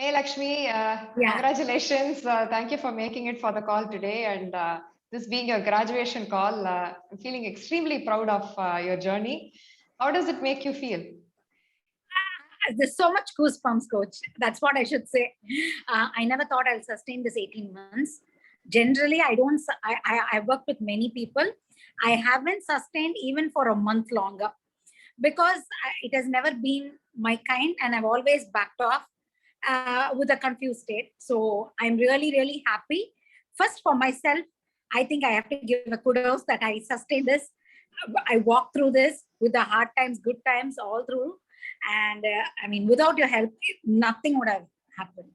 Hey Lakshmi, Yeah. congratulations. Thank you for making it for the call today. And this being your graduation call, I'm feeling extremely proud of your journey. How does it make you feel? There's so much goosebumps, coach. That's what I should say. I never thought I'll sustain this 18 months. Generally, I don't, I work with many people. I haven't sustained even for a month longer because it has never been my kind and I've always backed off with a confused state. So I'm really, really happy. First, for myself, I think I have to give a kudos that I sustained this. I walked through this with the hard times, good times, all through. And I mean, without your help, nothing would have happened.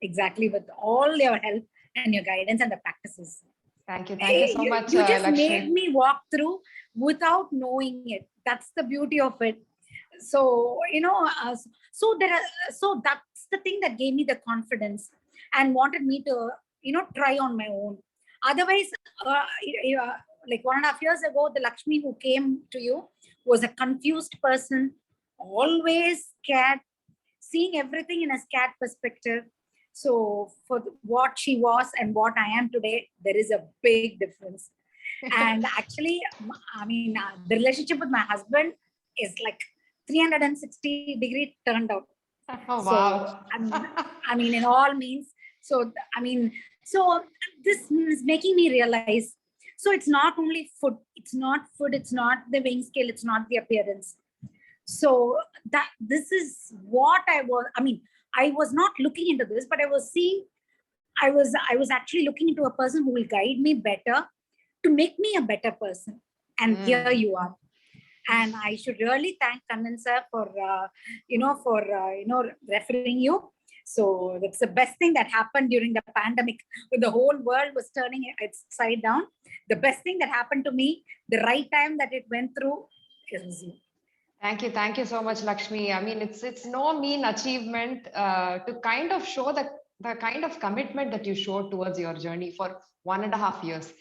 Exactly, with all your help and your guidance and the practices. Thank you. Thank you so much, You just made Lakshmi. me walk through without knowing it. That's the beauty of it. So so that's the thing that gave me the confidence and wanted me to try on my own. Otherwise, like 1.5 years ago, the Lakshmi who came to you was a confused person, always scared, seeing everything in a scared perspective. So for what she was and what I am today, there is a big difference. And actually, I mean, the relationship with my husband is like 360-degree turned out. Oh, So wow. I mean, in all means. So I mean, so this is making me realize. So it's not only food. It's not food. It's not the weighing scale. It's not the appearance. So that this is what I was. I mean, I was not looking into this, but I was seeing. I was actually looking into a person who will guide me better to make me a better person. And here you are. And I should really thank Kannan sir for referring you. So that's the best thing that happened during the pandemic when the whole world was turning its side down. The best thing that happened to me, the right time that it went through, is you. Thank you so much, Lakshmi. I mean, it's no mean achievement to kind of show the kind of commitment that you showed towards your journey for 1.5 years.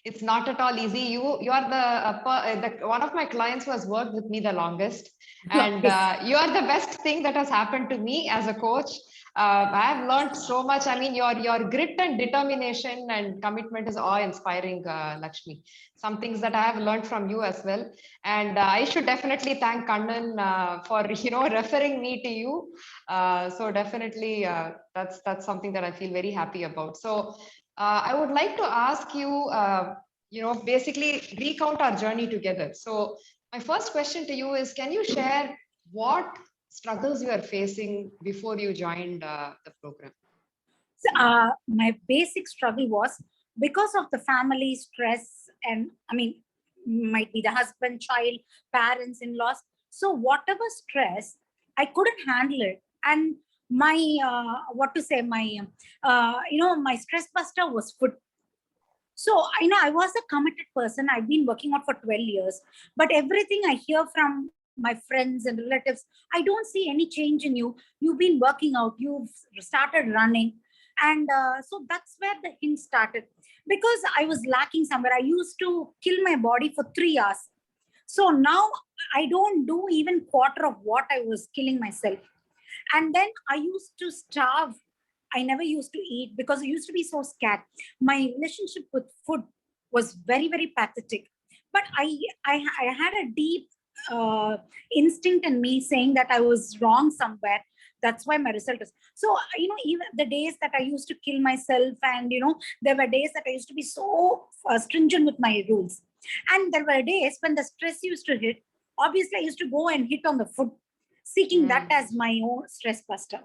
It's not at all easy. You are the one of my clients who has worked with me the longest, and you are the best thing that has happened to me as a coach. I have learned so much. I mean, your grit and determination and commitment is awe-inspiring, Lakshmi. Some things that I have learned from you as well. And I should definitely thank Kannan for referring me to you. So definitely that's something that I feel very happy about. So I would like to ask you, basically recount our journey together. So my first question to you is, can you share what struggles you are facing before you joined the program? My basic struggle was because of the family stress, and I mean, might be the husband, child, parents, in-laws. So whatever stress, I couldn't handle it. And my my stress buster was food. So I was a committed person. I've been working out for 12 years, but everything I hear from my friends and relatives, I don't see any change in you. You've been working out, you've started running. And so that's where the hint started, because I was lacking somewhere. I used to kill my body for 3 hours. So now I don't do even quarter of what I was killing myself. And then I used to starve. I never used to eat because I used to be so scared. My relationship with food was very, very pathetic. But I had a deep instinct in me saying that I was wrong somewhere. That's why my result is. So, even the days that I used to kill myself, and, there were days that I used to be so stringent with my rules. And there were days when the stress used to hit. Obviously, I used to go and hit on the food, seeking that as my own stress buster.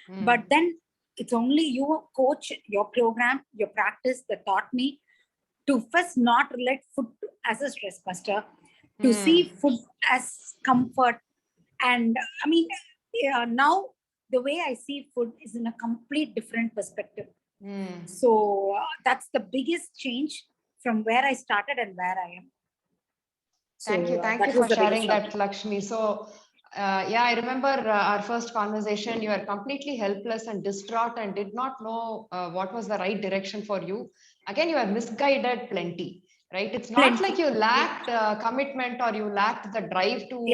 But then it's only you, coach, your program, your practice that taught me to first not relate food as a stress buster, to see food as comfort. And I mean, now the way I see food is in a complete different perspective. So that's the biggest change from where I started and where I am. So, Thank you for sharing that, Lakshmi. So, I remember our first conversation. You were completely helpless and distraught and did not know what was the right direction for you. Again, you are misguided plenty, right? It's not like you lacked commitment or you lacked the drive to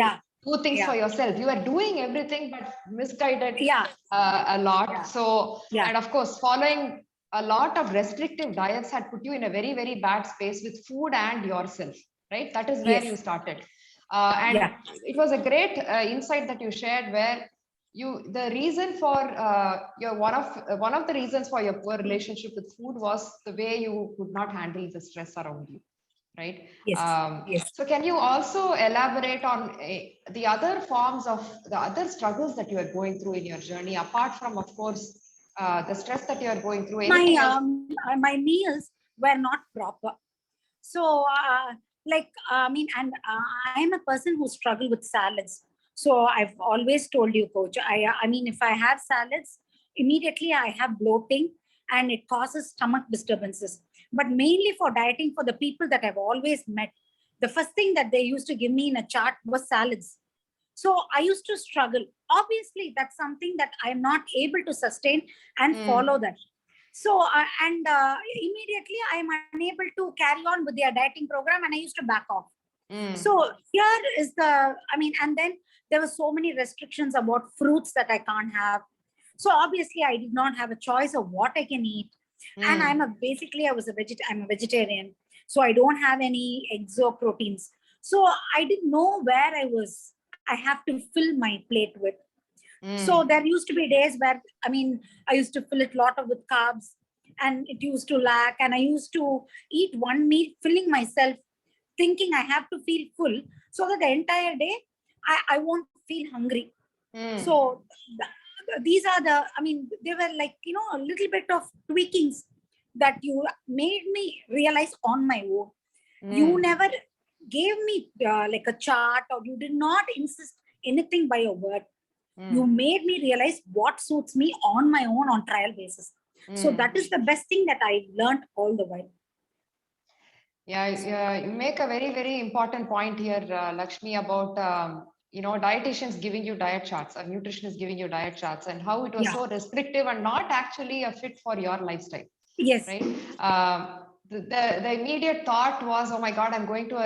do things for yourself. You are doing everything, but misguided a lot. Yeah. So, Yeah. and of course, following a lot of restrictive diets had put you in a very, very bad space with food and yourself, right? That is where you started. And it was a great insight that you shared, where the reason for your one of the reasons for your poor relationship with food was the way you could not handle the stress around you, right? Yes. So can you also elaborate on the other forms of the other struggles that you are going through in your journey, apart from, of course, the stress that you are going through? Anything else? My meals were not proper. So, I'm a person who struggle with salads. So I've always told you, coach, I mean, if I have salads, immediately I have bloating and it causes stomach disturbances. But mainly for dieting, for the people that I've always met, the first thing that they used to give me in a chart was salads. So I used to struggle. Obviously, that's something that I'm not able to sustain and follow that. So, immediately I am unable to carry on with their dieting program and I used to back off. So here is and then there were so many restrictions about fruits that I can't have. So obviously I did not have a choice of what I can eat. And I'm a vegetarian. So I don't have any exoproteins. So I didn't know where I have to fill my plate with. So there used to be days where, I used to fill it with carbs and it used to lack. And I used to eat one meal, filling myself, thinking I have to feel full so that the entire day I won't feel hungry. So these are they were a little bit of tweakings that you made me realize on my own. You never gave me like a chart, or you did not insist anything by a word. You made me realize what suits me on my own on trial basis. So that is the best thing that I learned all the while. Yeah, you make a very, very important point here, Lakshmi, about dietitians giving you diet charts, or nutritionists giving you diet charts, and how it was so restrictive and not actually a fit for your lifestyle. Yes. Right. The immediate thought was, oh my God, I'm going to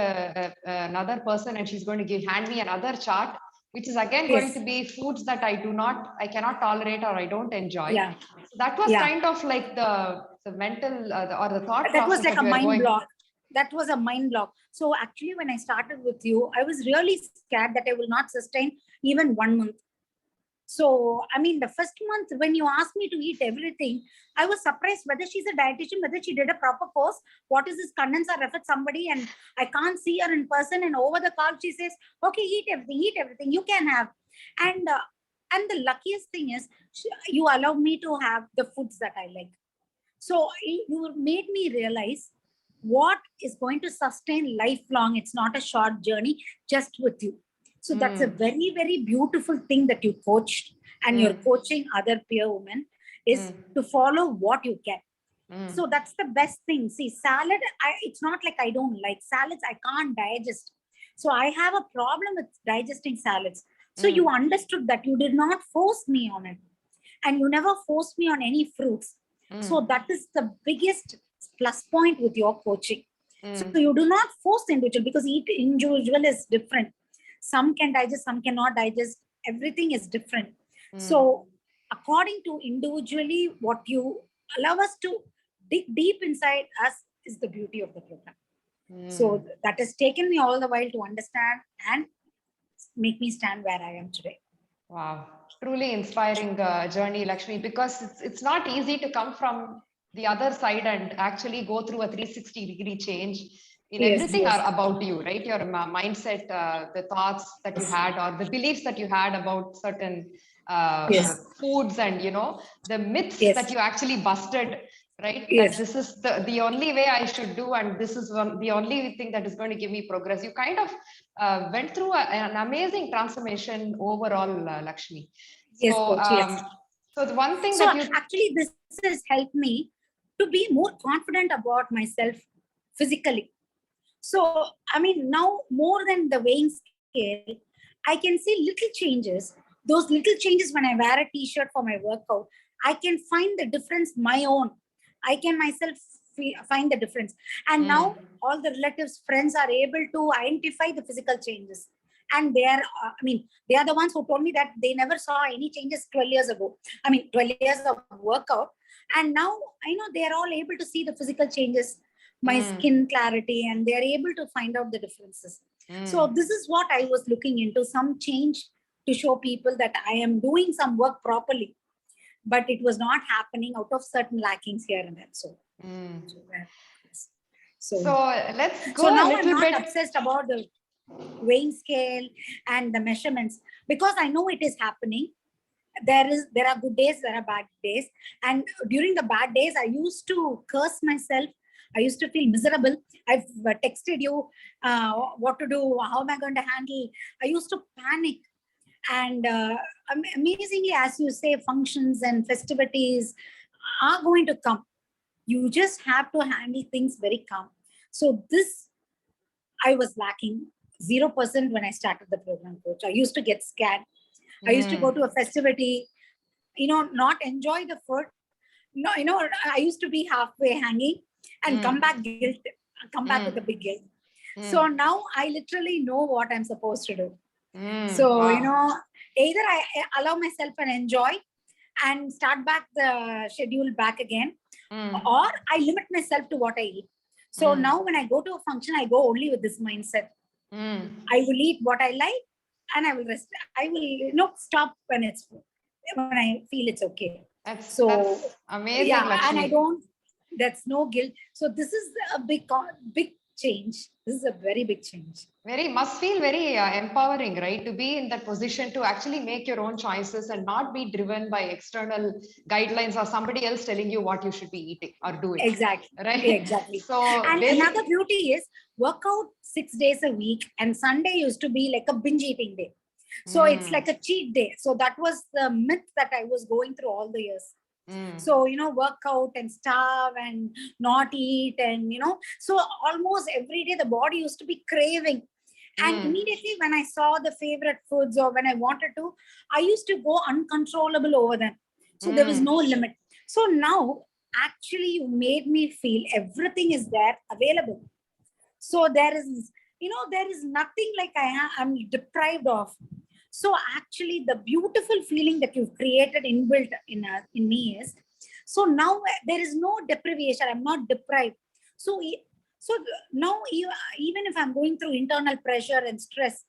another person and she's going to hand me another chart, which is again going to be foods that I cannot tolerate or I don't enjoy. Yeah. So that was kind of like the mental or the thought that process was like that a we are mind going. block. That was a mind block. So actually, when I started with you, I was really scared that I will not sustain even 1 month. So, the first month when you asked me to eat everything, I was surprised whether she's a dietitian, whether she did a proper course. What is this condenser? I referred somebody and I can't see her in person. And over the call, she says, okay, eat everything you can have. And the luckiest thing is you allow me to have the foods that I like. So you made me realize what is going to sustain lifelong. It's not a short journey just with you. So that's a very, very beautiful thing that you coached, and you're coaching other peer women is to follow what you can. So that's the best thing. See, salad, it's not like I don't like salads. I can't digest. So I have a problem with digesting salads. So you understood that. You did not force me on it. And you never forced me on any fruits. So that is the biggest plus point with your coaching. So you do not force the individual, because each individual is different. Some can digest, some cannot digest. Everything is different. So according to individually, what you allow us to dig deep inside us is the beauty of the program. So that has taken me all the while to understand and make me stand where I am today. Wow, truly inspiring journey, Lakshmi, because it's not easy to come from the other side and actually go through a 360-degree change in everything about you, right? Your mindset, the thoughts that you had, or the beliefs that you had about certain foods, and the myths that you actually busted, right? That this is the only way I should do, and this is the only thing that is going to give me progress. You kind of went through an amazing transformation overall, Lakshmi. So, so the one thing that you actually, this has helped me to be more confident about myself physically. So, now more than the weighing scale, I can see little changes. Those little changes when I wear a t-shirt for my workout, I can find the difference my own. I can myself find the difference. And now all the relatives, friends are able to identify the physical changes. And they are, they are the ones who told me that they never saw any changes 12 years ago. 12 years of workout. And now I know they are all able to see the physical changes, my skin clarity, and they are able to find out the differences. So this is what I was looking into, some change to show people that I am doing some work properly, but it was not happening out of certain lackings here and there. So let's go so a now little I'm bit. not obsessed about the weighing scale and the measurements, because I know it is happening. There are good days, there are bad days, and during the bad days I used to curse myself. I used to feel miserable. I've texted you what to do, how am I going to handle. I used to panic. And amazingly, as you say, functions and festivities are going to come. You just have to handle things very calm. So this I was lacking 0% when I started the program, coach. I used to get scared. I used to go to a festivity, not enjoy the food. No, I used to be halfway hanging and come back with a big guilt. So now I literally know what I'm supposed to do. So, Wow. either I allow myself and enjoy and start back the schedule back again, or I limit myself to what I eat. So now when I go to a function, I go only with this mindset. I will eat what I like and I will rest. I will stop when I feel it's okay. That's amazing, yeah, Lakshmi. and I don't, that's no guilt. So this is a big change. This is a very big change. Must feel very empowering, right? To be in that position to actually make your own choices and not be driven by external guidelines or somebody else telling you what you should be eating or doing. Exactly. Right. Exactly. So and another beauty is work out 6 days a week, and Sunday used to be like a binge eating day. So it's like a cheat day. So that was the myth that I was going through all the years. So, work out and starve and not eat, and, so almost every day the body used to be craving. And immediately when I saw the favorite foods or when I wanted to, I used to go uncontrollable over them. So there was no limit. So now actually you made me feel everything is there available. So there is, there is nothing like I'm deprived of. So actually the beautiful feeling that you've created inbuilt in me is, so now there is no deprivation. I'm not deprived. So now even if I'm going through internal pressure and stress,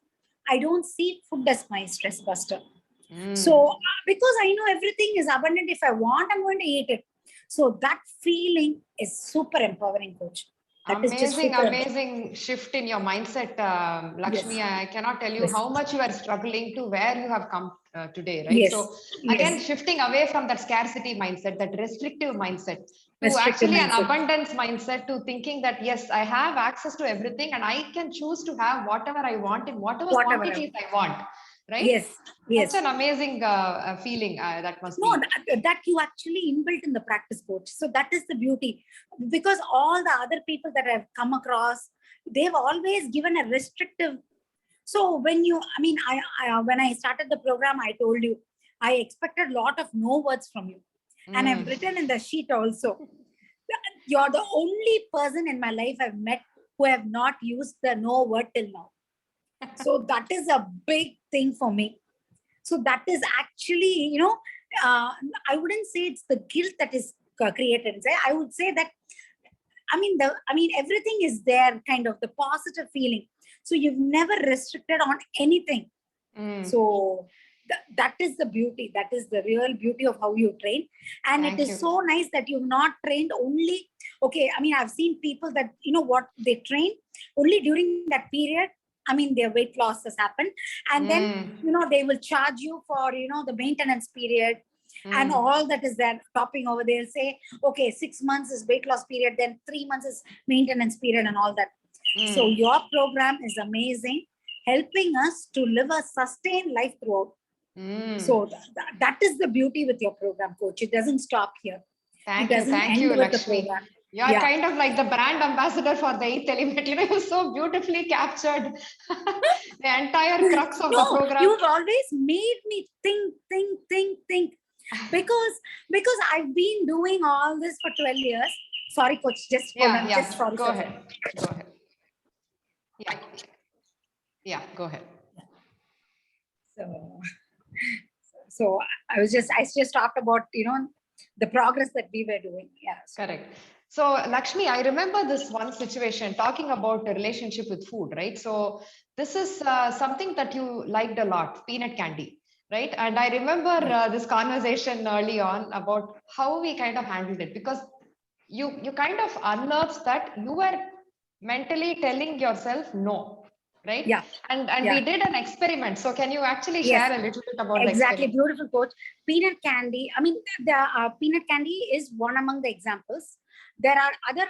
I don't see food as my stress buster. So because I know everything is abundant, if I want, I'm going to eat it. So that feeling is super empowering, coach. That amazing shift in your mindset, Lakshmi. Yes. I cannot tell you how much you are struggling to where you have come today, right? Yes. So again, shifting away from that scarcity mindset, that restrictive mindset, to Restrictive actually mindset. an abundance mindset, to thinking that yes, I have access to everything and I can choose to have whatever I want in whatever quantities I want, right? Yes. Such an amazing feeling that must No, be. that you actually inbuilt in the practice, coach. So that is the beauty, because all the other people that I've come across, they've always given a restrictive. So when when I started the program, I told you, I expected a lot of no words from you. And I've written in the sheet also, you're the only person in my life I've met who have not used the no word till now. So that is a big thing for me. So that is actually, I wouldn't say it's the guilt that is created. I would say that, everything is there, kind of the positive feeling. So you've never restricted on anything. So that is the beauty. That is the real beauty of how you train. And it is so nice that you've not trained only, I've seen people that, what they train only during that period. Their weight loss has happened. And then, they will charge you for, the maintenance period and all that is there topping over. They'll say, okay, 6 months is weight loss period, then 3 months is maintenance period and all that. So your program is amazing, helping us to live a sustained life throughout. So that is the beauty with your program, coach. It doesn't stop here. Thank you, Lakshmi. You are kind of like the brand ambassador for the 8th element. You so beautifully captured the entire crux of the program. You've always made me think. Because I've been doing all this for 12 years. Sorry, coach, just hold on. Just sorry. Go ahead. Yeah, go ahead. So I just talked about, the progress that we were doing. Yeah. Correct. So Lakshmi, I remember this one situation talking about a relationship with food, right? So this is something that you liked a lot, peanut candy, right? And I remember this conversation early on about how we kind of handled it, because you kind of unearthed that you were mentally telling yourself no, right? Yeah. And Yeah. we did an experiment. So can you actually Yes. share a little bit about the Exactly. experiment? Beautiful, coach. Peanut candy. I mean, the peanut candy is one among the examples. There are other,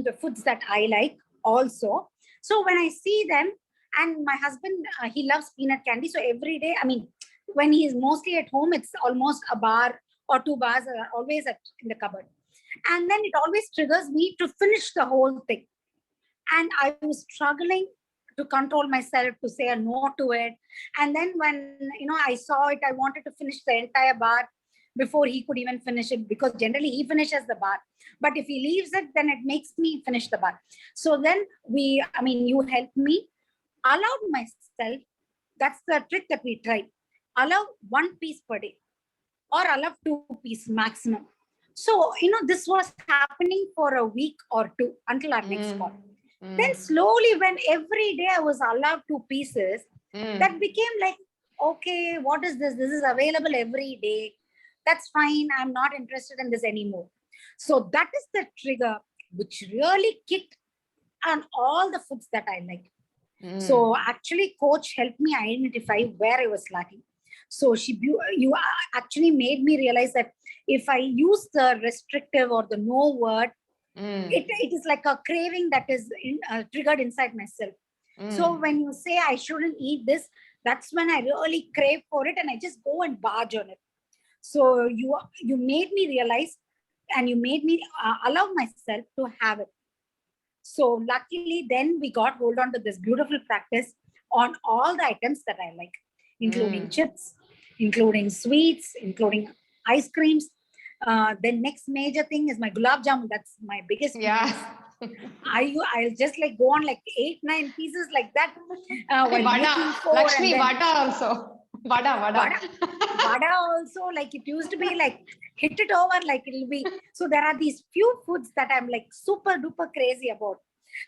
the foods that I like also. So when I see them, and my husband, he loves peanut candy. So every day, when he is mostly at home, it's almost a bar or 2 bars are always in the cupboard. And then it always triggers me to finish the whole thing. And I was struggling to control myself to say a no to it. And then when I saw it, I wanted to finish the entire bar before he could even finish it, because generally he finishes the bar, but if he leaves it, then it makes me finish the bar. So then you helped me, allowed myself. That's the trick that we tried. Allow 1 piece per day, or allow 2 pieces maximum. So this was happening for a week or two until our next call. Then slowly, when every day I was allowed 2 pieces, that became like, okay, what is this? This is available every day. That's fine. I'm not interested in this anymore. So that is the trigger which really kicked on all the foods that I like. So actually, coach helped me identify where I was lacking. So you actually made me realize that if I use the restrictive or the no word, it is like a craving that is triggered inside myself. So when you say I shouldn't eat this, that's when I really crave for it, and I just go and barge on it. So you made me realize, and you made me allow myself to have it. So luckily, then we got hold on to this beautiful practice on all the items that I like, including chips, including sweets, including ice creams. The next major thing is my gulab jamun. That's my biggest weakness. I'll just like go on like 8-9 pieces like that while making 4. Lakshmi, and then vada also. Vada also, like it used to be like hit it over, like it'll be. So there are these few foods that I'm like super duper crazy about.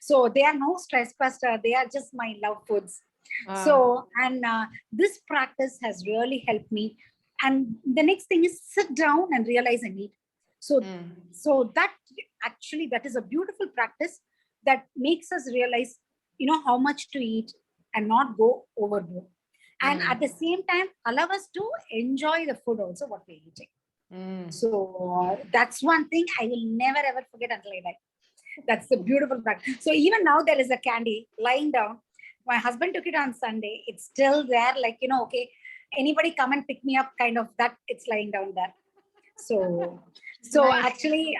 So they are no stress buster. They are just my love foods. So, and this practice has really helped me. And the next thing is sit down and realize I need. So that is a beautiful practice that makes us realize, how much to eat and not go overboard. And at the same time, allow us to enjoy the food also, what we're eating. So that's one thing I will never ever forget until I die. That's the beautiful practice. So even now there is a candy lying down. My husband took it on Sunday. It's still there, like, okay, anybody come and pick me up, kind of that, it's lying down there. So nice. Actually,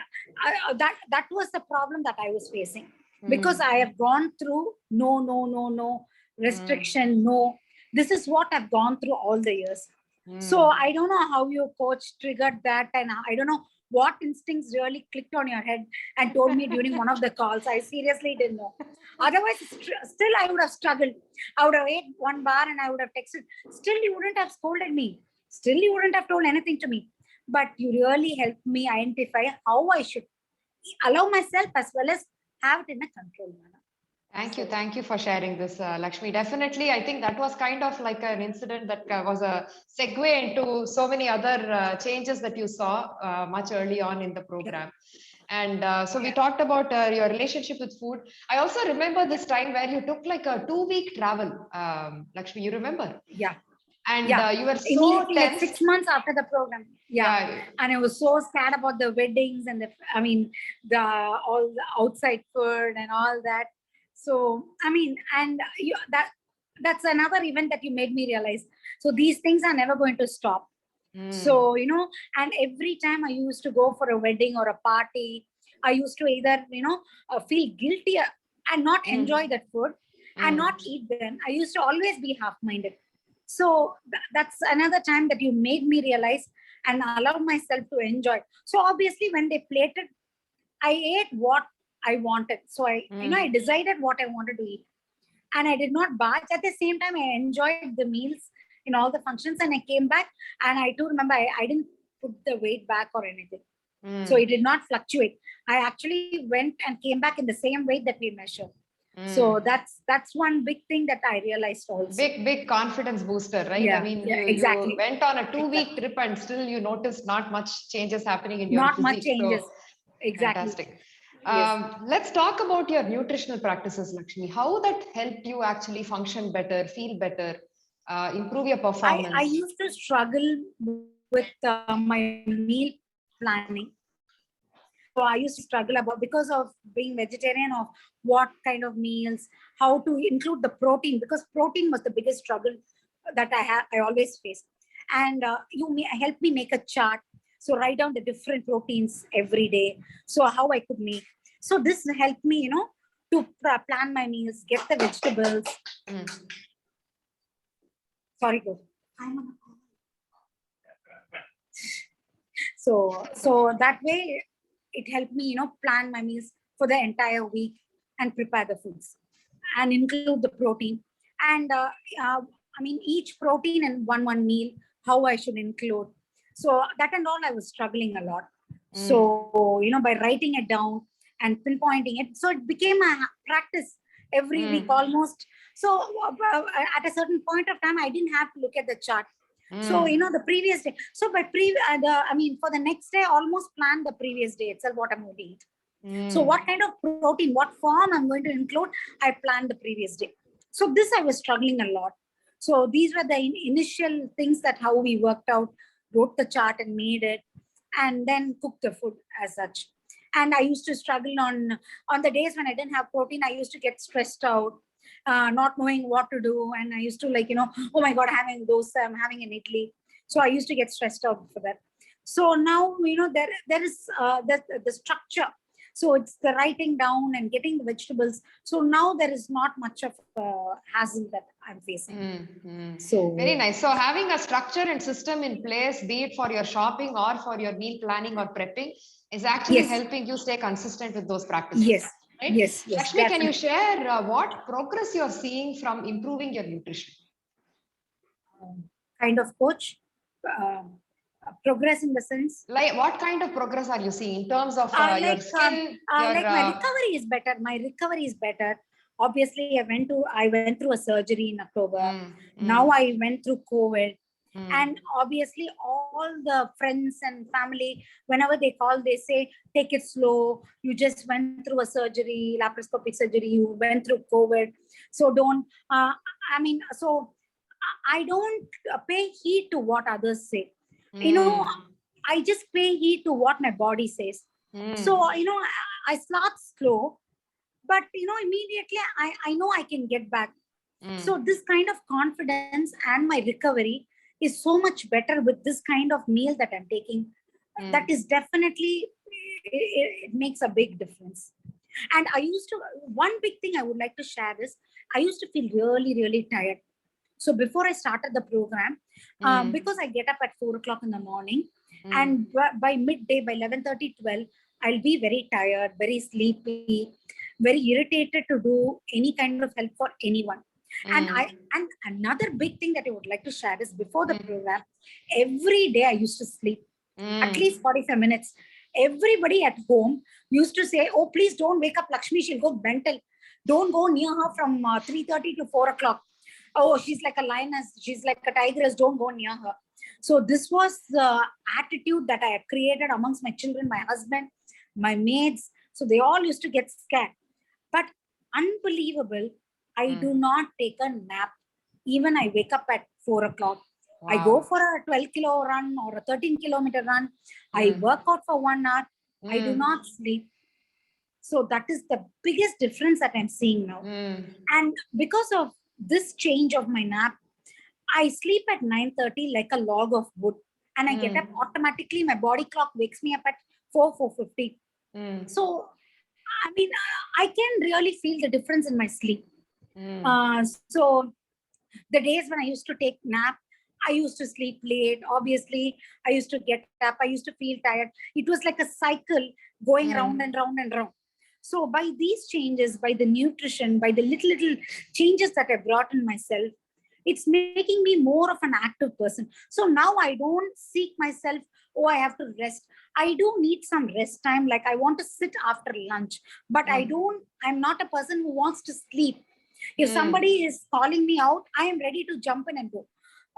that was the problem that I was facing, because I have gone through no, restriction, no. This is what I've gone through all the years. So I don't know how your coach triggered that, and I don't know what instincts really clicked on your head and told me during one of the calls. I seriously didn't know. Otherwise, still I would have struggled. I would have ate 1 bar and I would have texted. Still, you wouldn't have scolded me. Still, you wouldn't have told anything to me. But you really helped me identify how I should allow myself as well as have it in a controlled manner. Thank you for sharing this, Lakshmi. Definitely, I think that was kind of like an incident that was a segue into so many other changes that you saw much early on in the program. And so we talked about your relationship with food. I also remember this time where you took like a 2-week travel, Lakshmi, you remember? Yeah. And you were so immediately tense. Like 6 months after the program. Yeah. And I was so scared about the weddings and all the outside food and all that. So, that's another event that you made me realize. So these things are never going to stop. So, and every time I used to go for a wedding or a party, I used to either, feel guilty and not enjoy that food and not eat them. I used to always be half-minded. So that's another time that you made me realize and allow myself to enjoy. So obviously when they plated, I ate what I wanted. So I decided what I wanted to eat. And I did not barge. At the same time, I enjoyed the meals in all the functions, and I came back, and I do remember I didn't put the weight back or anything. So it did not fluctuate. I actually went and came back in the same weight that we measured. So that's one big thing that I realized also. Big confidence booster, right? Yeah, I mean, exactly. You went on a 2-week trip and still you noticed not much changes happening in your not physique. Much changes. So, Exactly. Fantastic. Yes. Let's talk about your nutritional practices, Lakshmi. How that helped you actually function better, feel better, improve your performance? I used to struggle with my meal planning. So I used to struggle about, because of being vegetarian, of what kind of meals, how to include the protein, because protein was the biggest struggle that I always faced. And help me make a chart. So write down the different proteins every day. So how I could make. So this helped me, to plan my meals, get the vegetables. Sorry, go. I'm on a call. So that way it helped me, plan my meals for the entire week and prepare the foods and include the protein. And each protein in one meal, how I should include. So that and all, I was struggling a lot. So, by writing it down and pinpointing it, so it became a practice every week almost. So at a certain point of time, I didn't have to look at the chart. So, the previous day. So for the next day, almost plan the previous day itself what I'm going to eat. So what kind of protein, what form I'm going to include, I planned the previous day. So this I was struggling a lot. So these were the initial things that how we worked out, wrote the chart and made it, and then cooked the food as such. And I used to struggle on the days when I didn't have protein. I used to get stressed out, not knowing what to do. And I used to oh my God, having dosa, I'm having an idli. So I used to get stressed out for that. So now, there is the structure. So it's the writing down and getting the vegetables. So now there is not much of hassle that I'm facing. So very nice. So having a structure and system in place, be it for your shopping or for your meal planning or prepping, is actually helping you stay consistent with those practices. Yes. Right? Yes. Lakshmi, can you share what progress you're seeing from improving your nutrition? Kind of coach. Progress in the sense, like what kind of progress are you seeing in terms of your skin? My recovery is better. Obviously, I went through a surgery in October. Now I went through COVID. And obviously, all the friends and family, whenever they call, they say, take it slow. You just went through a surgery, laparoscopic surgery. You went through COVID. So don't, so I don't pay heed to what others say. I just pay heed to what my body says. So, I start slow, but, immediately I know I can get back. So this kind of confidence and my recovery is so much better with this kind of meal that I'm taking. That is definitely, it makes a big difference. And one big thing I would like to share is, I used to feel really, really tired. So before I started the program, because I get up at 4 o'clock in the morning, and by midday, by 11:30, 12, I'll be very tired, very sleepy, very irritated to do any kind of help for anyone. And another big thing that I would like to share is, before the program, every day I used to sleep at least 45 minutes. Everybody at home used to say, oh, please don't wake up Lakshmi, she'll go mental. Don't go near her from 3:30 to 4 o'clock. Oh, she's like a lioness, she's like a tigress, don't go near her. So this was the attitude that I had created amongst my children, my husband, my maids. So they all used to get scared. But unbelievable, I do not take a nap. Even I wake up at 4 o'clock. Wow. I go for a 12-kilo run or a 13-kilometer run. I work out for 1 hour. I do not sleep. So that is the biggest difference that I'm seeing now. And because of this change of my nap, I sleep at 9:30 like a log of wood. And I get up automatically. My body clock wakes me up at 4:50. So, I can really feel the difference in my sleep. So the days when I used to take nap, I used to sleep late. Obviously, I used to get up. I used to feel tired. It was like a cycle going round and round and round. So by these changes, by the nutrition, by the little changes that I brought in myself, It's making me more of an active person. So now I don't seek myself, oh, I have to rest. I do need some rest time. Like I want to sit after lunch, but I'm not a person who wants to sleep. If somebody is calling me out, I am ready to jump in and go.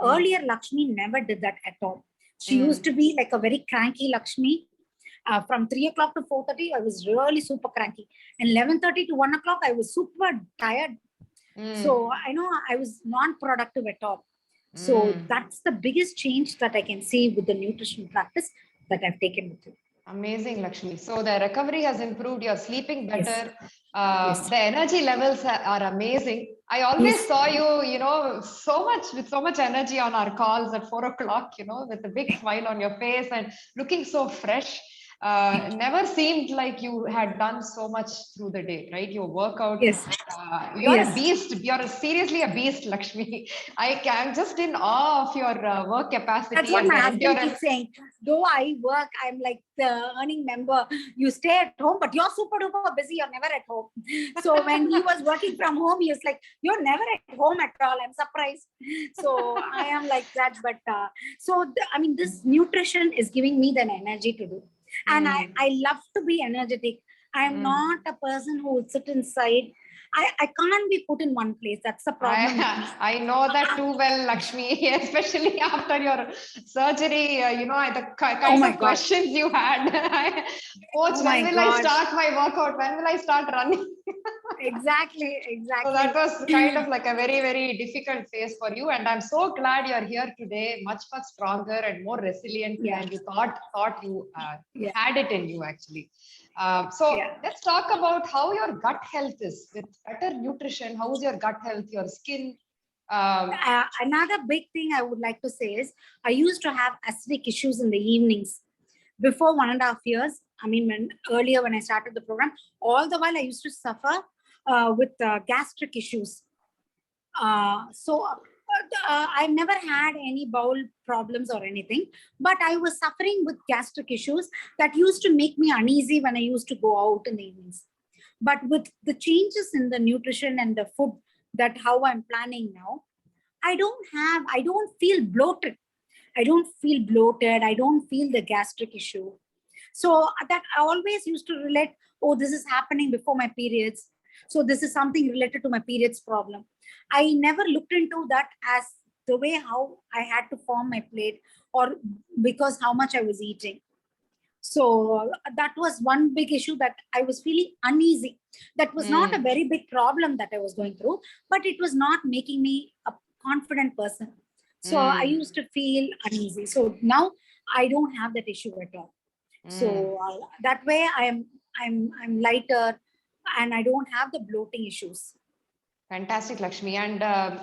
Earlier, Lakshmi never did that at all. She used to be like a very cranky Lakshmi. From 3 o'clock to 4:30, I was really super cranky. And 11:30 to 1 o'clock, I was super tired. So I know I was non-productive at all. So that's the biggest change that I can see with the nutrition practice that I've taken with you. Amazing, Lakshmi. So the recovery has improved. You're sleeping better. Yes. The energy levels are amazing. I always saw you, with so much energy on our calls at 4 o'clock, with a big smile on your face and looking so fresh. Never seemed like you had done so much through the day, right? Your workout. Yes. You're a beast. You're seriously a beast, Lakshmi. I'm just in awe of your work capacity. That's what and my the husband endurance. keeps saying. Though I work, I'm like the earning member. You stay at home, but you're super duper busy. You're never at home. So when he was working from home, he was like, you're never at home at all. I'm surprised. So I am like that. But this nutrition is giving me the energy to do. And I love to be energetic. I'm not a person who will sit inside. I can't be put in one place. That's the problem. I know that too well, Lakshmi, especially after your surgery, the kind of questions you had. Coach, when will I start my workout? When will I start running? Exactly. So that was kind of like a very, very difficult phase for you. And I'm so glad you're here today, much, much stronger and more resilient than you thought you had it in you, actually. Let's talk about how your gut health is. With better nutrition, how is your gut health, your skin? Another big thing I would like to say is I used to have acidic issues in the evenings before 1.5 years. I mean, earlier when I started the program, all the while I used to suffer with gastric issues. I've never had any bowel problems or anything, but I was suffering with gastric issues that used to make me uneasy when I used to go out in the evenings. But with the changes in the nutrition and the food, that how I'm planning now, I don't feel bloated. I don't feel bloated. I don't feel the gastric issue. So that I always used to relate, oh, this is happening before my periods. So this is something related to my periods problem. I never looked into that as the way how I had to form my plate or because how much I was eating. So that was one big issue that I was feeling uneasy. That was not a very big problem that I was going through, but it was not making me a confident person. So I used to feel uneasy. So now I don't have that issue at all. So that way I'm lighter and I don't have the bloating issues. Fantastic, Lakshmi. And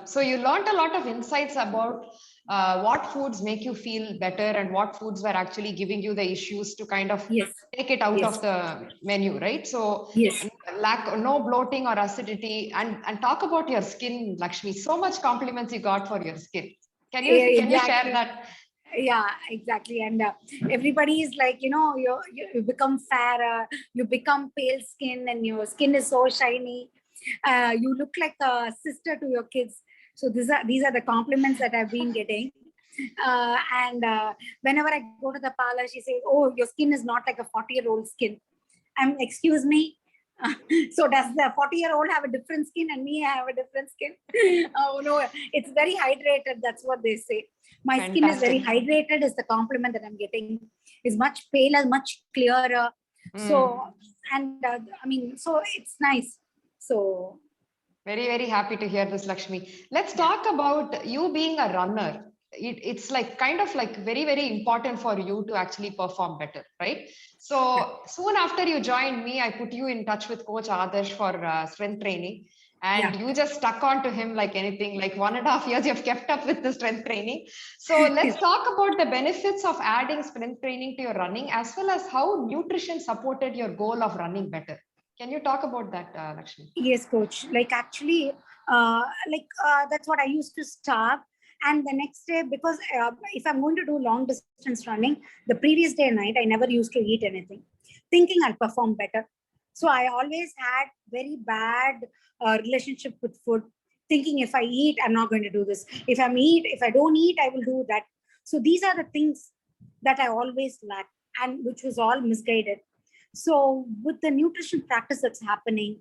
so you learned a lot of insights about what foods make you feel better and what foods were actually giving you the issues to kind of take it out of the menu, right? So no bloating or acidity. And talk about your skin, Lakshmi. So much compliments you got for your skin. Can you share that? Yeah, exactly. And everybody is like, you become fairer, you become pale skin and your skin is so shiny. You look like a sister to your kids. So these are the compliments that I've been getting. And whenever I go to the parlor, she says, oh, your skin is not like a 40-year-old skin. Excuse me. So does the 40-year-old have a different skin and me have a different skin? Oh no, it's very hydrated. That's what they say. My skin is very hydrated is the compliment that I'm getting. Is much paler, much clearer. So, and so it's nice. So very, very happy to hear this, Lakshmi. Let's talk about you being a runner. It's like kind of like very, very important for you to actually perform better, right? So soon after you joined me, I put you in touch with Coach Adarsh for strength training. And you just stuck on to him like anything, like 1.5 years you've kept up with the strength training. So let's talk about the benefits of adding strength training to your running, as well as how nutrition supported your goal of running better. Can you talk about that, Lakshmi? Yes, Coach. Like actually, that's what I used to start. And the next day, because if I'm going to do long distance running, the previous day and night, I never used to eat anything, thinking I'll perform better. So I always had very bad relationship with food, thinking if I eat, I'm not going to do this. If I don't eat, I will do that. So these are the things that I always lacked, and which was all misguided. So with the nutrition practice that's happening,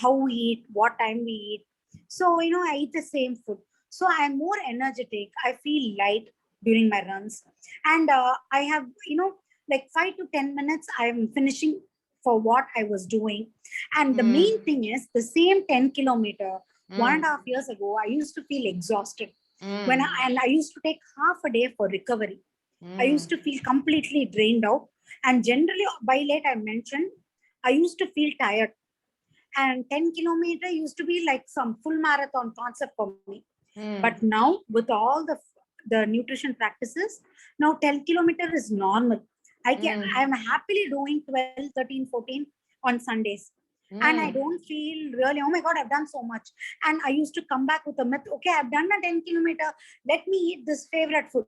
how we eat, what time we eat. So, I eat the same food. So I'm more energetic. I feel light during my runs. And I have, like 5 to 10 minutes, I'm finishing for what I was doing. And the main thing is the same 10 kilometer, 1.5 years ago, I used to feel exhausted. And I used to take half a day for recovery. I used to feel completely drained out. And generally, by late, I mentioned, I used to feel tired. And 10 kilometer used to be like some full marathon concept for me. But now, with all the nutrition practices, now 10 kilometer is normal. I'm happily doing 12, 13, 14 on Sundays. And I don't feel really, oh my God, I've done so much. And I used to come back with a myth, okay, I've done a 10 kilometer, let me eat this favorite food.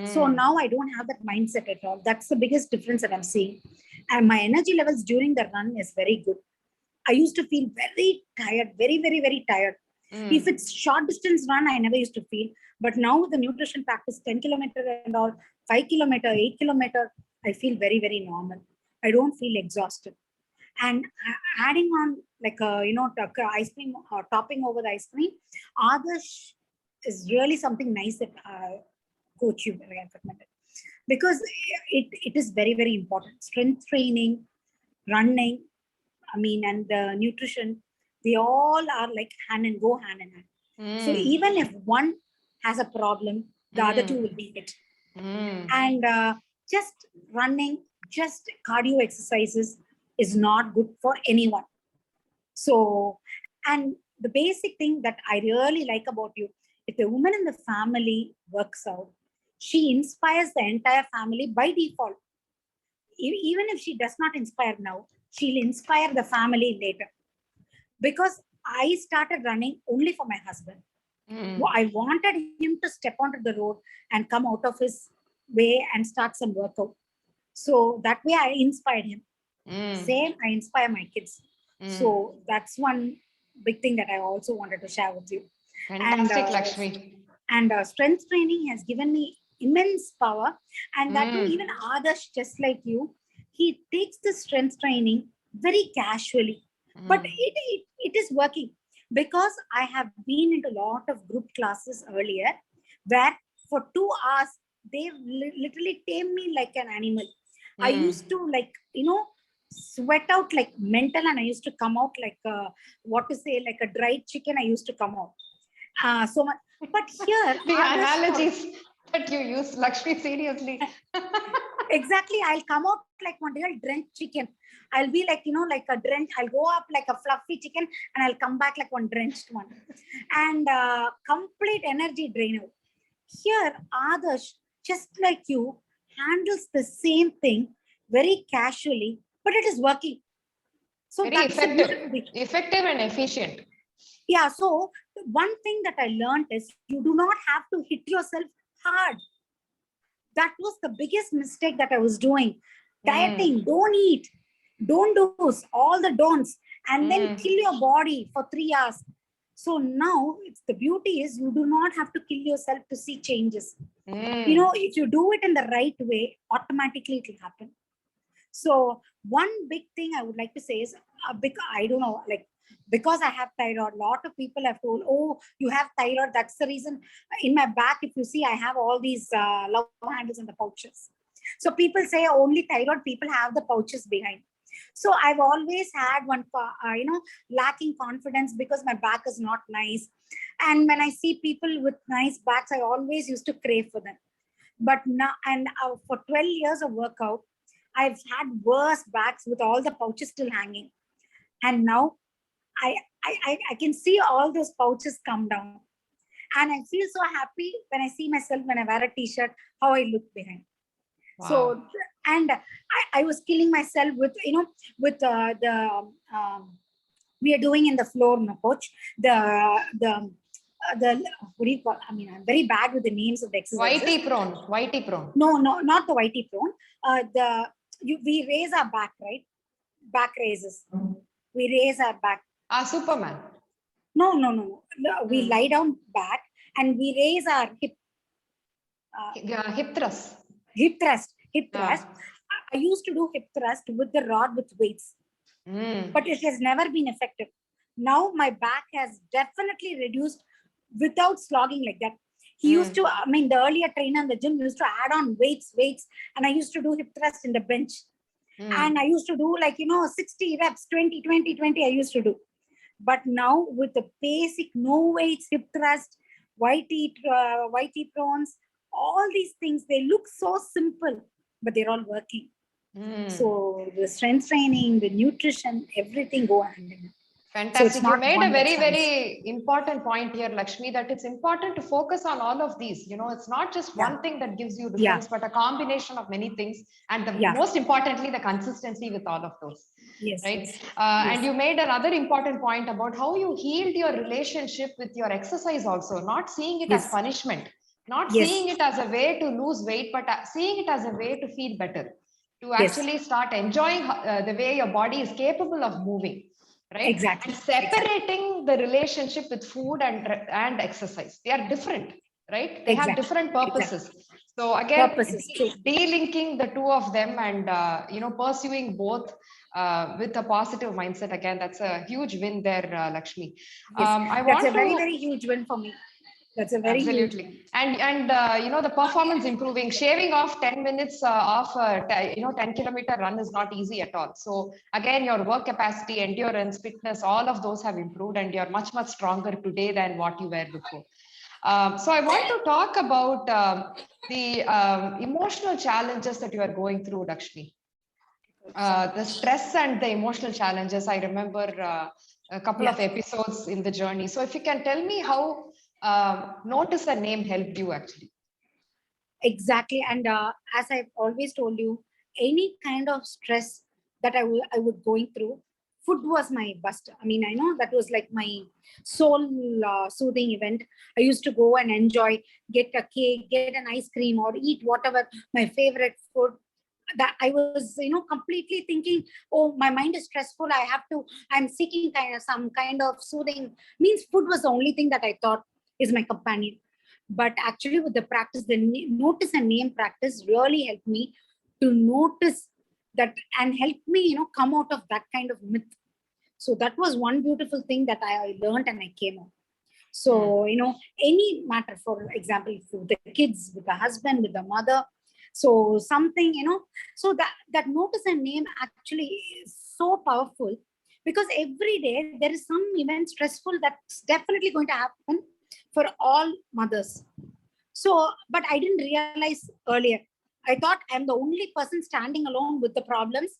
So now I don't have that mindset at all. That's the biggest difference that I'm seeing. And my energy levels during the run is very good. I used to feel very tired, very, very, very tired. If it's short distance run, I never used to feel. But now with the nutrition practice, 10 kilometer and all, 5 kilometer, 8 kilometer, I feel very, very normal. I don't feel exhausted. And adding on like, ice cream, topping over the ice cream, Adarsh is really something nice that coach you recommended. Because it is very, very important. Strength training, running, and the nutrition, they all are like hand in hand. So even if one has a problem, the other two will be it. And just running, just cardio exercises is not good for anyone. So, and the basic thing that I really like about you, if the woman in the family works out, she inspires the entire family by default. Even if she does not inspire now, she'll inspire the family later. Because I started running only for my husband. I wanted him to step onto the road and come out of his way and start some workout. So that way I inspired him. Same, I inspire my kids. So that's one big thing that I also wanted to share with you. Fantastic, Lakshmi. And strength training has given me immense power. And that too, even Adarsh, just like you, he takes the strength training very casually. But it is working, because I have been into a lot of group classes earlier where for 2 hours, they literally tame me like an animal. I used to sweat out like mental, and I used to come out like like a dried chicken. I used to come out so much. But here, the analogies that you use, Lakshmi, seriously. Exactly, I'll come out like one real drenched chicken. I'll be like, like a drenched, I'll go up like a fluffy chicken, and I'll come back like one drenched one. And complete energy drainer. Here, Adarsh, just like you, handles the same thing very casually, but it is working. So very that's effective and efficient. Yeah, so one thing that I learned is you do not have to hit yourself hard. That was the biggest mistake that I was doing. Dieting, don't eat, don't do all the don'ts, and then kill your body for 3 hours. So now it's the beauty is you do not have to kill yourself to see changes. If you do it in the right way, automatically it will happen. So one big thing I would like to say is, I don't know, because I have thyroid, a lot of people have told, oh, you have thyroid. That's the reason. In my back, if you see, I have all these love handles in the pouches. So people say only thyroid people have the pouches behind. So I've always had one, lacking confidence because my back is not nice. And when I see people with nice backs, I always used to crave for them. But now, and for 12 years of workout, I've had worse backs with all the pouches still hanging. And now I can see all those pouches come down. And I feel so happy when I see myself when I wear a t-shirt, how I look behind. Wow. So, and I was killing myself with, we are doing in the floor, no coach, the what do you call? I mean, I'm very bad with the names of the exercises. Whitey prone. No, not the whitey prone. We raise our back, right? Back raises. We raise our back. Superman. No, no, no, no. We lie down back and we raise our hip. Hip thrust. Hip thrust. Hip thrust. I used to do hip thrust with the rod with weights, but it has never been effective. Now my back has definitely reduced without slogging like that. He used to, I mean, the earlier trainer in the gym used to add on weights, and I used to do hip thrust in the bench. And I used to do 60 reps, 20, 20, 20, I used to do. But now with the basic no weights, hip thrust, YT prones, all these things, they look so simple, but they're all working. So the strength training, the nutrition, everything go hand in hand. Fantastic. So you made a very, very important point here, Lakshmi, that it's important to focus on all of these. It's not just one thing that gives you difference, but a combination of many things. And most importantly, the consistency with all of those. Yes. Right. Yes. And you made another important point about how you healed your relationship with your exercise also, not seeing it as punishment, not seeing it as a way to lose weight, but seeing it as a way to feel better, to actually start enjoying the way your body is capable of moving. Right. Exactly. And separating the relationship with food and exercise. They are different, right? They have different purposes. So again, delinking the two of them and pursuing both with a positive mindset. Again, that's a huge win there, Lakshmi. That's a very, very huge win for me. That's a very absolutely huge and the performance improving, shaving off 10 minutes of 10-kilometer run is not easy at all. So again, your work capacity, endurance, fitness, all of those have improved, and you're much stronger today than what you were before. So I want to talk about the emotional challenges that you are going through, Lakshmi. The stress and the emotional challenges. I remember a couple of episodes in the journey. So if you can tell me how Notice a Name helped you actually. Exactly. And as I've always told you, any kind of stress that I would going through, food was my buster. I mean, I know that was like my soul soothing event. I used to go and enjoy, get a cake, get an ice cream, or eat whatever my favorite food. That I was, completely thinking, oh, my mind is stressful. I'm seeking some kind of soothing. Means food was the only thing that I thought is my companion. But actually with the practice, the notice and name practice really helped me to notice that and help me, come out of that kind of myth. So that was one beautiful thing that I learned and I came out. So, any matter, for example, with the kids, with the husband, with the mother, so something, so that notice and name actually is so powerful, because every day there is some event stressful that's definitely going to happen for all mothers. So, but I didn't realize earlier. I thought I'm the only person standing alone with the problems.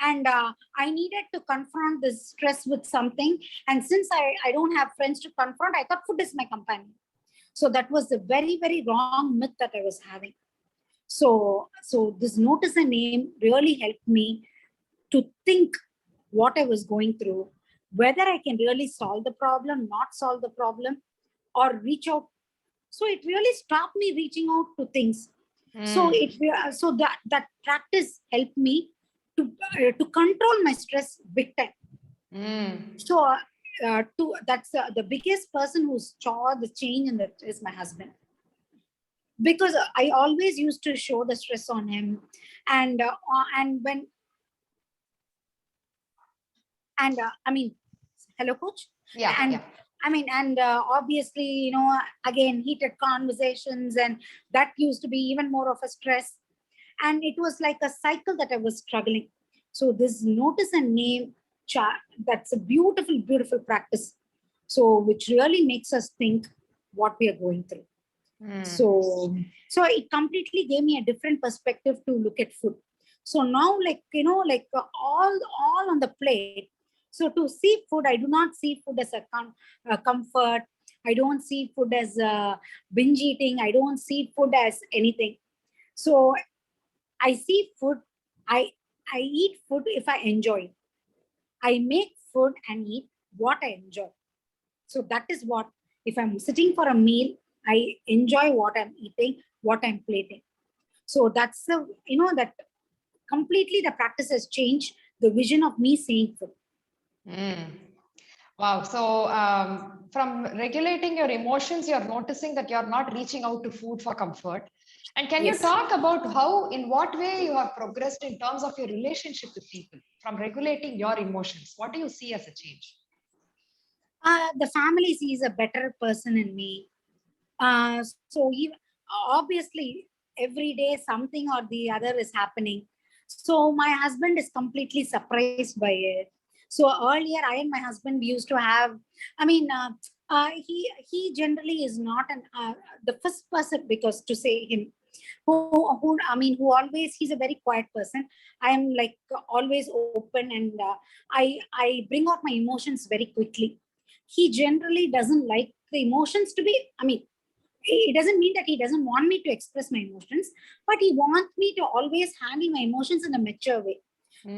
And I needed to confront this stress with something. And since I don't have friends to confront, I thought food is my companion. So that was a very, very wrong myth that I was having. So this notice and name really helped me to think what I was going through, whether I can really solve the problem, not solve the problem, or reach out. So it really stopped me reaching out to things. So that practice helped me to control my stress big time. So that's the biggest person who saw the change in that is my husband, because I always used to show the stress on him, and when I mean, hello, coach. I mean, and obviously, again, heated conversations, and that used to be even more of a stress. And it was like a cycle that I was struggling. So this notice and name chart, that's a beautiful, beautiful practice. So which really makes us think what we are going through. So it completely gave me a different perspective to look at food. So now, all on the plate. So to see food, I do not see food as a comfort. I don't see food as binge eating. I don't see food as anything. So I see food. I eat food if I enjoy. I make food and eat what I enjoy. So that is what, if I'm sitting for a meal, I enjoy what I'm eating, what I'm plating. So that's that completely the practice has changed the vision of me seeing food. Wow. So from regulating your emotions, you're noticing that you're not reaching out to food for comfort. And can you Yes. talk about how, in what way you have progressed in terms of your relationship with people from regulating your emotions? What do you see as a change? The family sees a better person in me. So obviously, every day something or the other is happening. So my husband is completely surprised by it. So earlier, I and my husband used to have. I mean, he generally is not the first person, because to say him who I mean, who always, he's a very quiet person. I am like always open, and I bring out my emotions very quickly. He generally doesn't like the emotions to be, I mean, it doesn't mean that he doesn't want me to express my emotions, but he wants me to always handle my emotions in a mature way,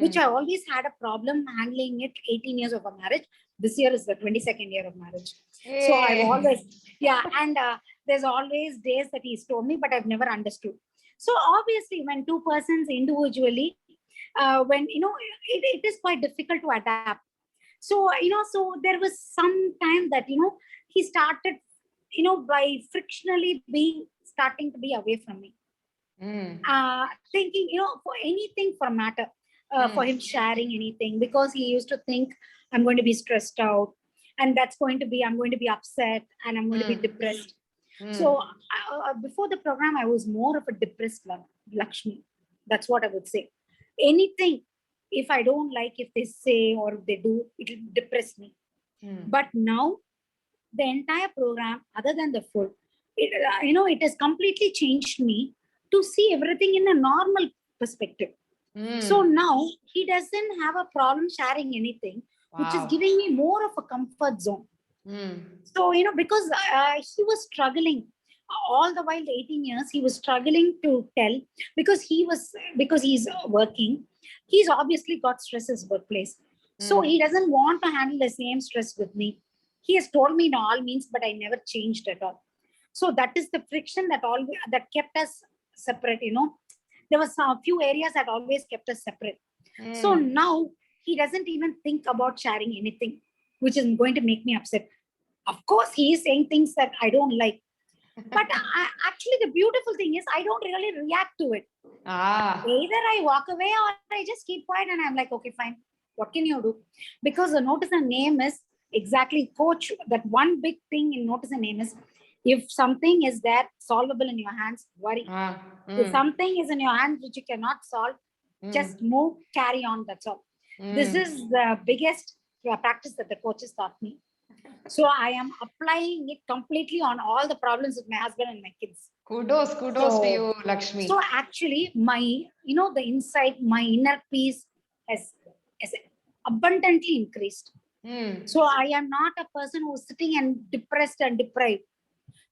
which I always had a problem handling it. 18 years of a marriage. This year is the 22nd year of marriage. So I've Hey. always, yeah, and there's always days that he's told me, but I've never understood. So obviously, when two persons individually, when it is quite difficult to adapt. So so there was some time that he started by frictionally being starting to be away from me, Mm. thinking for anything for matter, for him Mm. sharing anything, because he used to think I'm going to be stressed out, and that's going to be, I'm going to be upset, and I'm going to be Mm. depressed. So Mm. before the program, I was more of a depressed Lakshmi. That's what I would say. Anything, if I don't like, if they say or if they do, it'll depress me. Mm. But now the entire program, other than the food, it has completely changed me to see everything in a normal perspective. So Mm. now he doesn't have a problem sharing anything, which is Wow. giving me more of a comfort zone. Mm. So because he was struggling all the while, the 18 years he was struggling to tell, because he's working. He's obviously got stress in his workplace, so he Mm. doesn't want to handle the same stress with me. He has told me in all means, but I never changed at all. So that is the friction that kept us separate. There was a few areas that always kept us separate. So Mm. now he doesn't even think about sharing anything, which is going to make me upset. Of course, he is saying things that I don't like. But actually, the beautiful thing is, I don't really react to it. Ah. Either I walk away or I just keep quiet and I'm like, okay, fine. What can you do? Because the notice and name is exactly coach. That one big thing in notice and name is, if something is there solvable in your hands, worry. Ah. If Mm. something is in your hands which you cannot solve, just Mm. move, carry on. That's all. This Mm. is the biggest practice that the coaches taught me. So I am applying it completely on all the problems with my husband and my kids. Kudos, kudos to So, you, Lakshmi. so actually, my the inside, my inner peace has has abundantly increased. Mm. So I am not a person who's sitting and depressed and deprived.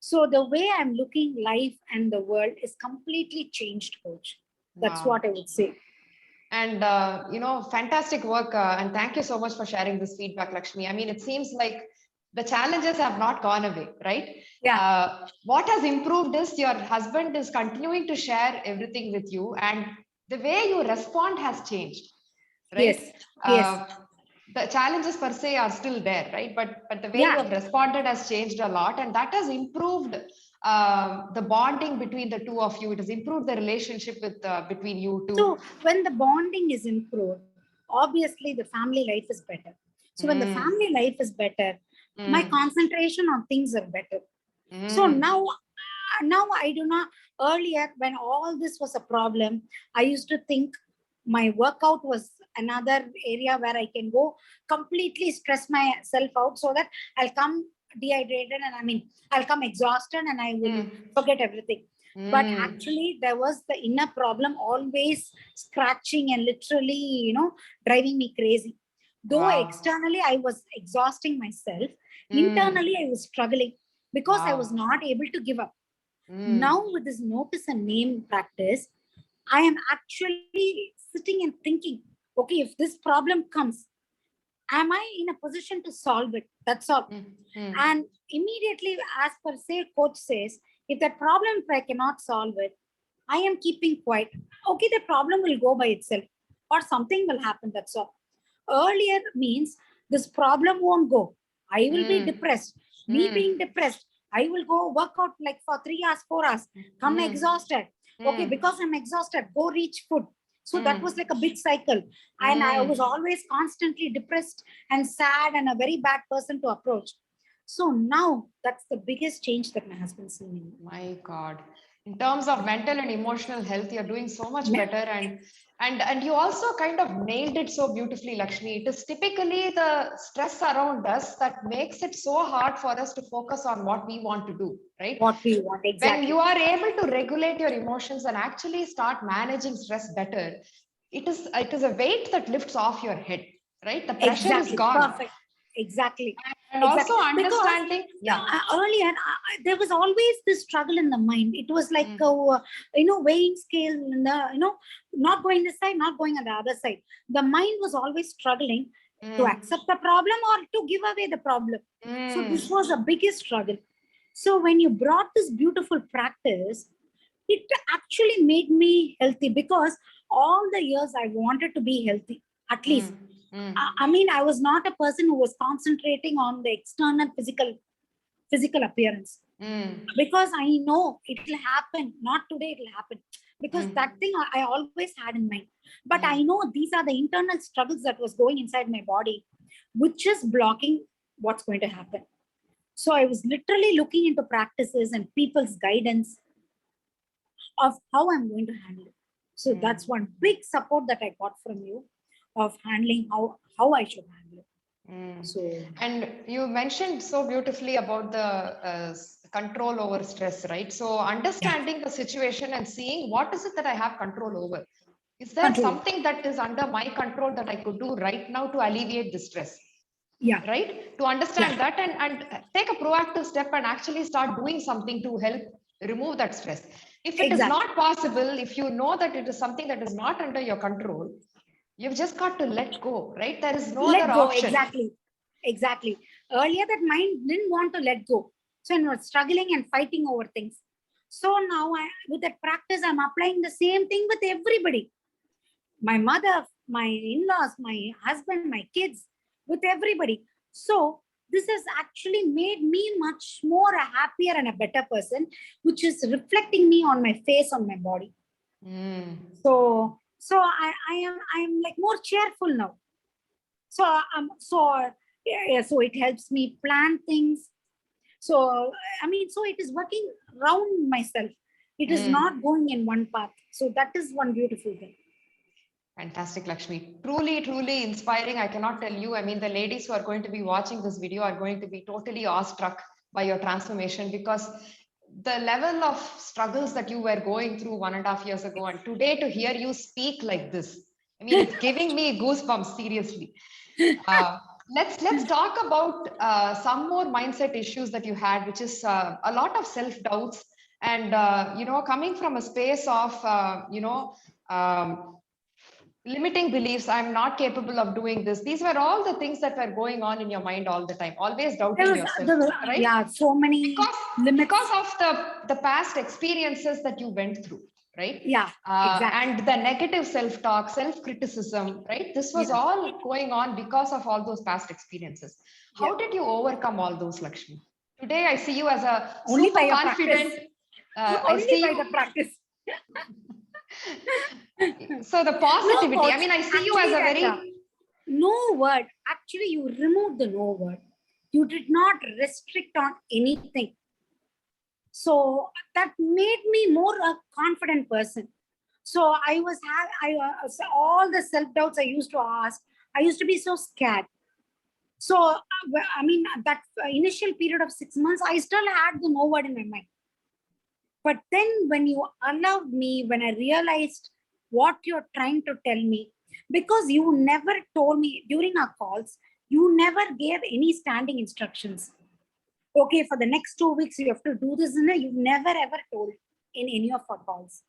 So the way I'm looking life and the world is completely changed, coach. That's what Wow. I would say. And fantastic work. And thank you so much for sharing this feedback, Lakshmi. I mean, it seems like the challenges have not gone away, right? Yeah. What has improved is your husband is continuing to share everything with you, and the way you respond has changed, Yes. right? Yes. The challenges per se are still there, right? But the way you Yeah. have responded has changed a lot, and that has improved the bonding between the two of you. It has improved the relationship with between you two. So when the bonding is improved, obviously the family life is better. So when the Mm, family life is better, my mm, concentration on things are better. So mm. now I do not. Earlier, when all this was a problem, I used to think my workout was another area where I can go completely stress myself out, so that I'll come dehydrated, and I mean I'll come exhausted and I will Mm, forget everything. But mm. actually, there was the inner problem always scratching and literally, driving me crazy. Though Wow. externally I was exhausting myself, internally Mm, I was struggling because I was wow. not able to give up. Now, Mm, with this notice and name practice, I am actually sitting and thinking, okay, if this problem comes, am I in a position to solve it? That's all. mm, mm. And immediately, as per say, coach says, if that problem, if I cannot solve it, I am keeping quiet. Okay, the problem will go by itself, or something will happen. That's all. Earlier means this problem won't go. I will be Mm. depressed. Me being depressed, I will go work out like for 3 hours, 4 hours, come exhausted. Okay, because I'm exhausted, go reach food. So that was like a big cycle. And I was always constantly depressed and sad and a very bad person to approach. So now that's the biggest change that my husband's seen in me. My God. In terms of mental and emotional health, you're doing so much better, and you also kind of nailed it so beautifully, Lakshmi. It is typically the stress around us that makes it so hard for us to focus on what we want to do, right? What we want, exactly. When you are able to regulate your emotions and actually start managing stress better, it is a weight that lifts off your head, right? The pressure is gone. Perfect. Exactly. And also understanding, Earlier, there was always this struggle in the mind. It was like weighing scale, not going this side, not going on the other side. The mind was always struggling to accept the problem or to give away the problem. So this was the biggest struggle. So when you brought this beautiful practice, it actually made me healthy, because all the years I wanted to be healthy, at least. I mean, I was not a person who was concentrating on the external physical appearance, because I know it will happen. Not today, it will happen, because that thing I always had in mind. But I know these are the internal struggles that was going inside my body, which is blocking what's going to happen. So I was literally looking into practices and people's guidance of how I'm going to handle it. So that's one big support that I got from you, of handling how I should handle it. So, and you mentioned so beautifully about the control over stress, right? So understanding the situation and seeing what is it that I have control over. Is there something that is under my control that I could do right now to alleviate the stress? Yeah. Right? To understand that and take a proactive step and actually start doing something to help remove that stress. If it is not possible, if you know that it is something that is not under your control, you've just got to let go, right? There is no other option. Exactly. Earlier, that mind didn't want to let go. So I was struggling and fighting over things. So now, with that practice, I'm applying the same thing with everybody. My mother, my in-laws, my husband, my kids, with everybody. So this has actually made me much more a happier and a better person, which is reflecting me on my face, on my body. So I am like more cheerful now. So it helps me plan things. So I mean, so it is working around myself. It is not going in one path. So that is one beautiful thing. Fantastic, Lakshmi. Truly, truly inspiring. I cannot tell you. I mean, the ladies who are going to be watching this video are going to be totally awestruck by your transformation, because the level of struggles that you were going through 1.5 years ago, and today to hear you speak like this, I mean, it's giving me goosebumps, seriously. Let's talk about some more mindset issues that you had, which is a lot of self-doubts and, coming from a space of, limiting beliefs. I'm not capable of doing this. These were all the things that were going on in your mind all the time, always doubting yourself, right? Yeah, so many because of the past experiences that you went through, right? Yeah, exactly. And the negative self-talk, self-criticism, right? This was all going on because of all those past experiences. How did you overcome all those, Lakshmi? Today, I see you as a only super confident. Only by the practice. So the positivity, I mean, I see you as a very... No word. Actually, you removed the no word. You did not restrict on anything. So that made me more a confident person. So all the self-doubts I used to ask, I used to be so scared. So, I mean, that initial period of 6 months, I still had the no word in my mind. But then when you allowed me, when I realized what you're trying to tell me, because you never told me during our calls, you never gave any standing instructions. Okay, for the next 2 weeks, you have to do this. You've never ever told in any of our calls.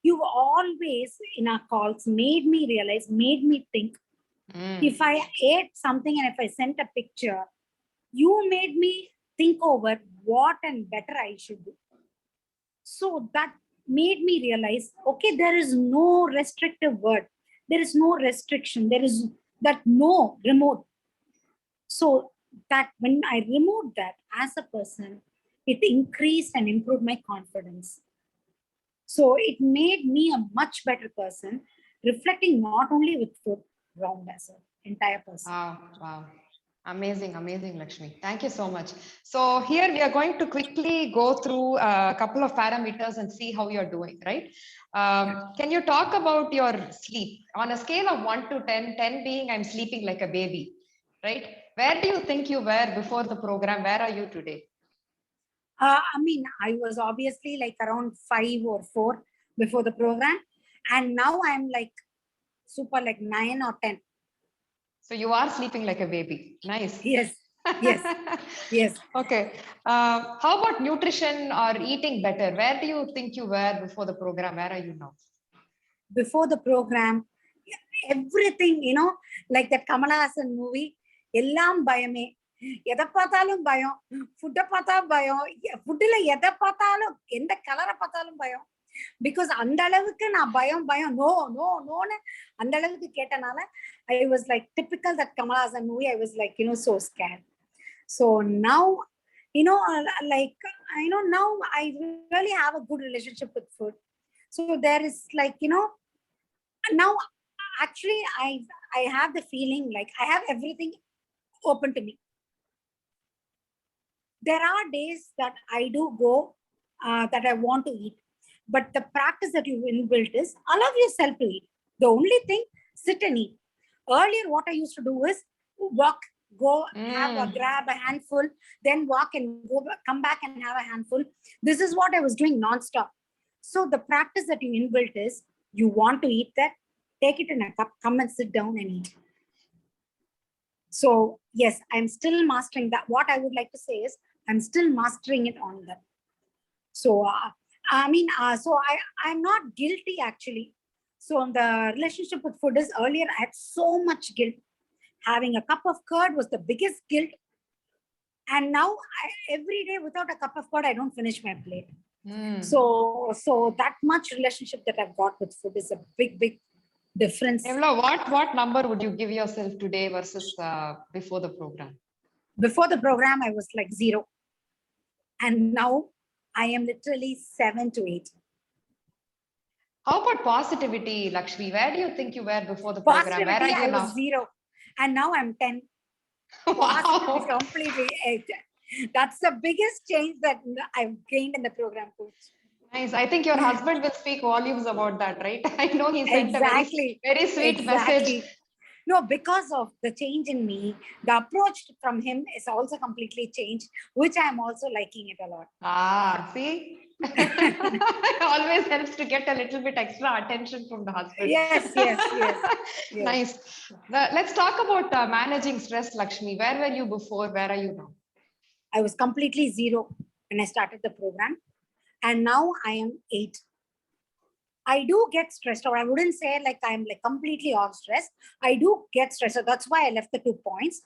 You've always in our calls made me realize, made me think. If I ate something and if I sent a picture, you made me think over what and better I should do. So that made me realize, okay, there is no restrictive word. There is no restriction. There is that no remote. So that when I removed that as a person, it increased and improved my confidence. So it made me a much better person, reflecting not only with food, round as an entire person. Wow, wow. Amazing, amazing, Lakshmi. Thank you so much. So here we are going to quickly go through a couple of parameters and see how you're doing, right? Can you talk about your sleep on a scale of 1 to 10, 10 being I'm sleeping like a baby, right? Where do you think you were before the program? Where are you today? I mean, I was obviously like around 5 or 4 before the program, and now I'm like super like 9 or 10. So you are sleeping like a baby. Nice. Yes, yes, yes. Okay. How about nutrition or eating better? Where do you think you were before the program? Where are you now? Before the program, everything, like that Kamala Hassan movie, எல்லாம் பயமே எதை பார்த்தாலும் பயம் ஃபுட்டை பார்த்தா பயம் ஃபுட்டில் எதை பார்த்தாலும் எந்த கலரை பார்த்தாலும் பயம் பிகாஸ் அந்த அளவுக்கு நான் பயம் நோ நோ நோன்னு அந்த அளவுக்கு கேட்டனால I was like typical that Kamal Haasan movie I was like so scared. So now like now I really have a good relationship with food. So there is like now actually I have the feeling like I have everything open to me. There are days that I do go that I want to eat, but the practice that you inbuilt is allow yourself to eat. The only thing, sit and eat. Earlier what I used to do is walk, go grab a handful, then walk and go come back and have a handful. This is what I was doing non-stop. So the practice that you inbuilt is you want to eat that, take it in a cup, come and sit down and eat. So yes, I'm still mastering that. What I would like to say is I'm still mastering it on that. So so I'm not guilty actually. So on the relationship with food is earlier I had so much guilt. Having a cup of curd was the biggest guilt. And now every day without a cup of curd, I don't finish my plate. So that much relationship that I've got with food is a big difference. What number would you give yourself today versus before the program? Before the program, I was like 0. And now I am literally 7 to 8. How about positivity, Lakshmi? Where do you think you were before the program? Where are you I now? was 0. And now I'm 10. Wow. Positivity completely 8. That's the biggest change that I've gained in the program, coach. Nice. I think your husband will speak volumes about that, right? I know he sent a very sweet message. No, because of the change in me, the approach from him is also completely changed, which I'm also liking it a lot. See? Always helps to get a little bit extra attention from the husband. Yes. Nice. Let's talk about managing stress, Lakshmi. Where were you before? Where are you now? I was completely 0 when I started the program. And now I am 8. I do get stressed, or I wouldn't say like I'm like completely off stress. I do get stressed. So that's why I left the 2 points.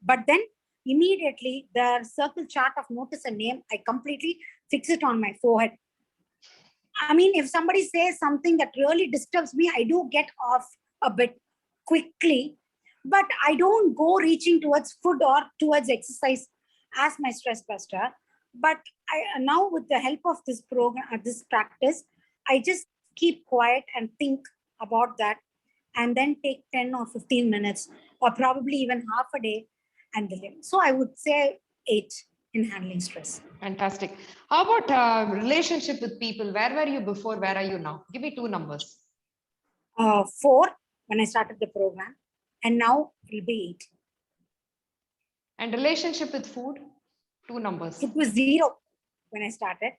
But then immediately the circle chart of notice and name, I completely fix it on my forehead. I mean, if somebody says something that really disturbs me, I do get off a bit quickly, but I don't go reaching towards food or towards exercise as my stress buster. But now with the help of this program, this practice, I just keep quiet and think about that, and then take 10 or 15 minutes or probably even half a day and delay. So I would say 8 in handling stress. Fantastic. How about relationship with people? Where were you before? Where are you now? Give me 2 numbers. 4 when I started the program, and now it will be 8. And relationship with food? 2 numbers. It was 0 when I started.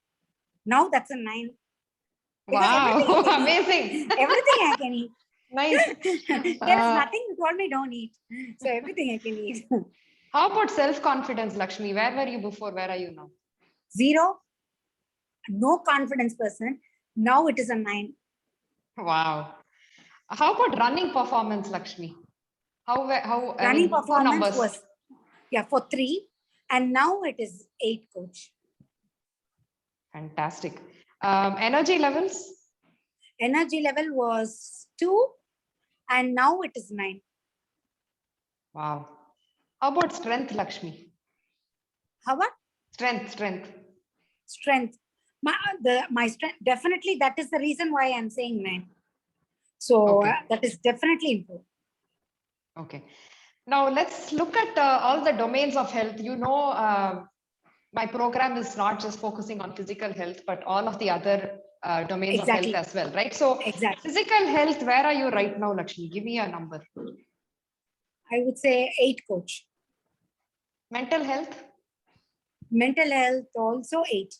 Now that's a 9. Wow, amazing. Everything I can eat. Nice. There is nothing you told me don't eat. So everything I can eat. How about self-confidence, Lakshmi? Where were you before? Where are you now? 0. No confidence person. Now it is a 9. Wow. How about running performance, Lakshmi? How running performance was for 3, and now it is 8, coach. Fantastic. Energy levels? Energy level was 2, and now it is 9. Wow. How about strength, Lakshmi? How about Strength. My strength, definitely that is the reason why I'm saying 9. So Okay. that is definitely improved. Okay. Now let's look at all the domains of health. My program is not just focusing on physical health, but all of the other domains of health as well, right? So physical health, where are you right now, Lakshmi? Give me a number. I would say 8, coach. Mental health? Mental health also 8.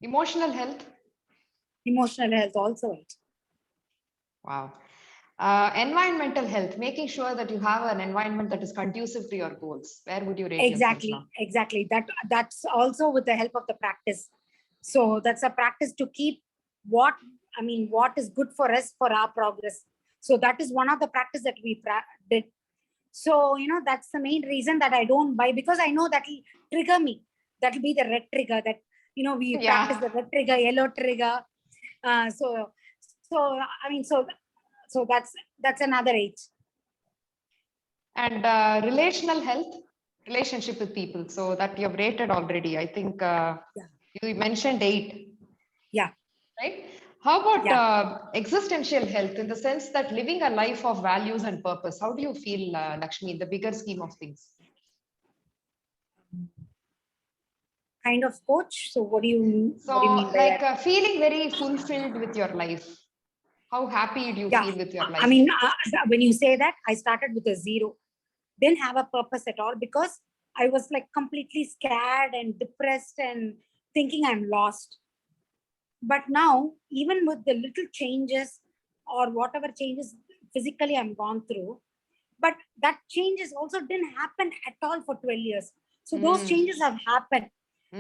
Emotional health? Emotional health also 8. Wow. Environmental health, making sure that you have an environment that is conducive to your goals. Where would you rate yourself now? Exactly. That's also with the help of the practice. So that's a practice to keep what is good for us for our progress. So that is one of the practice that we did. So, that's the main reason that I don't buy, because I know that will trigger me. That will be the red trigger that, we practice the red trigger, yellow trigger. So that's another 8. And relational health, relationship with people. So that you have rated already. I think you mentioned 8. Yeah. Right? How about existential health, in the sense that living a life of values and purpose? How do you feel, Lakshmi, in the bigger scheme of things? Kind of, coach. So what do you mean? So, what do you mean by that? Feeling very fulfilled with your life. How happy do you feel with your life? When you say that, I started with a 0. Didn't have a purpose at all, because I was like completely scared and depressed and thinking I'm lost. But now, even with the little changes or whatever changes physically I'm gone through, but that changes also didn't happen at all for 12 years. So those changes have happened.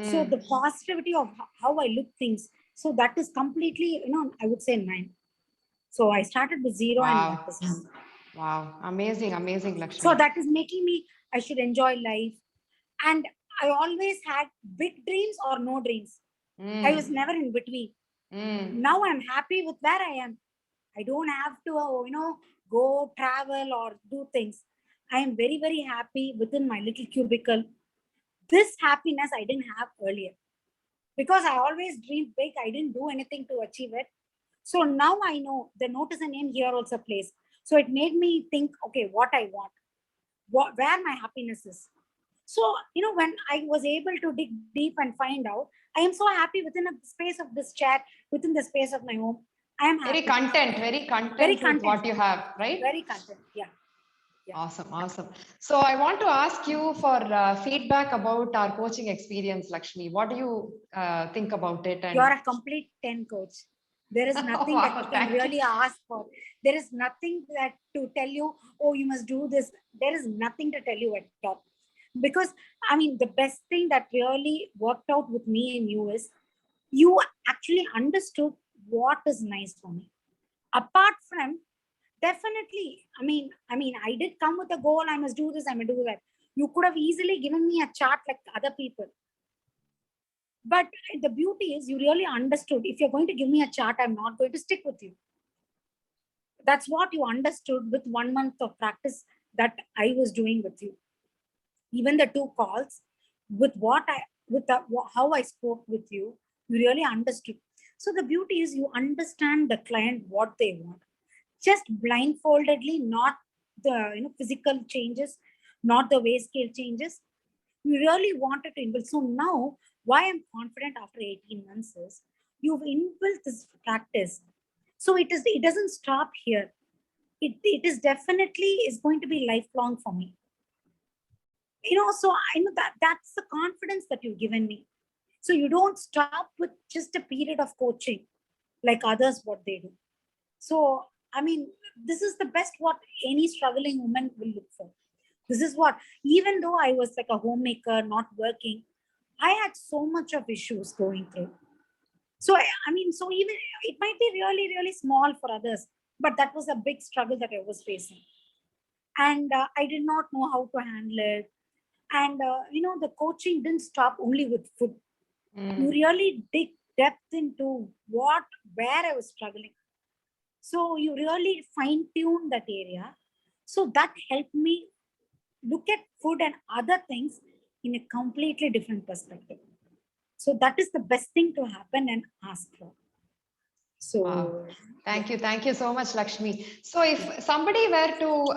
So the positivity of how I look things, so that is completely, I would say 9. So I started with 0. Wow. And that is 9. Wow. Amazing, Lakshmi. So that is making me, I should enjoy life. And I always had big dreams or no dreams. I was never in between. Now I'm happy with where I am. I don't have to, go travel or do things. I am very, very happy within my little cubicle. This happiness I didn't have earlier, because I always dreamed big. I didn't do anything to achieve it. So now I know the notice and name here also plays. So it made me think, okay, what I want, where my happiness is. So, when I was able to dig deep and find out, I am so happy within the space of this chat, within the space of my home. I am happy. Very content with what you have, right? Very content, yeah. Awesome. So I want to ask you for feedback about our coaching experience, Lakshmi. What do you think about it? And you're a complete 10, coach. There is nothing that you can really ask for. There is nothing that to tell you, oh, you must do this. There is nothing to tell you at all. Because, the best thing that really worked out with me and you is, you actually understood what is nice for me. Apart from, definitely, I did come with a goal. I must do this, I must do that. You could have easily given me a chart like other people. But the beauty is, you really understood, if you're going to give me a chart, I'm not going to stick with you. That's what you understood with 1 month of practice that I was doing with you. Even the 2 calls, with how I spoke with you, you really understood. So the beauty is, you understand the client, what they want. Just blindfoldedly, not the physical changes, not the weight scale changes. You really wanted to inbuild. So now, why I'm confident after 18 months is, you've inbuilt this practice. So it doesn't stop here. It is definitely is going to be lifelong for me. So I know that's the confidence that you've given me. So you don't stop with just a period of coaching like others, what they do. So, this is the best what any struggling woman will look for. This is what, even though I was like a homemaker, not working, I had so much of issues going through. So, so even it might be really, really small for others, but that was a big struggle that I was facing. And I did not know how to handle it. And, the coaching didn't stop only with food. You really dig depth into where I was struggling. So you really fine-tune that area. So that helped me look at food and other things in a completely different perspective. So that is the best thing to happen and ask for. So wow. Thank you so much, Lakshmi. So if somebody were to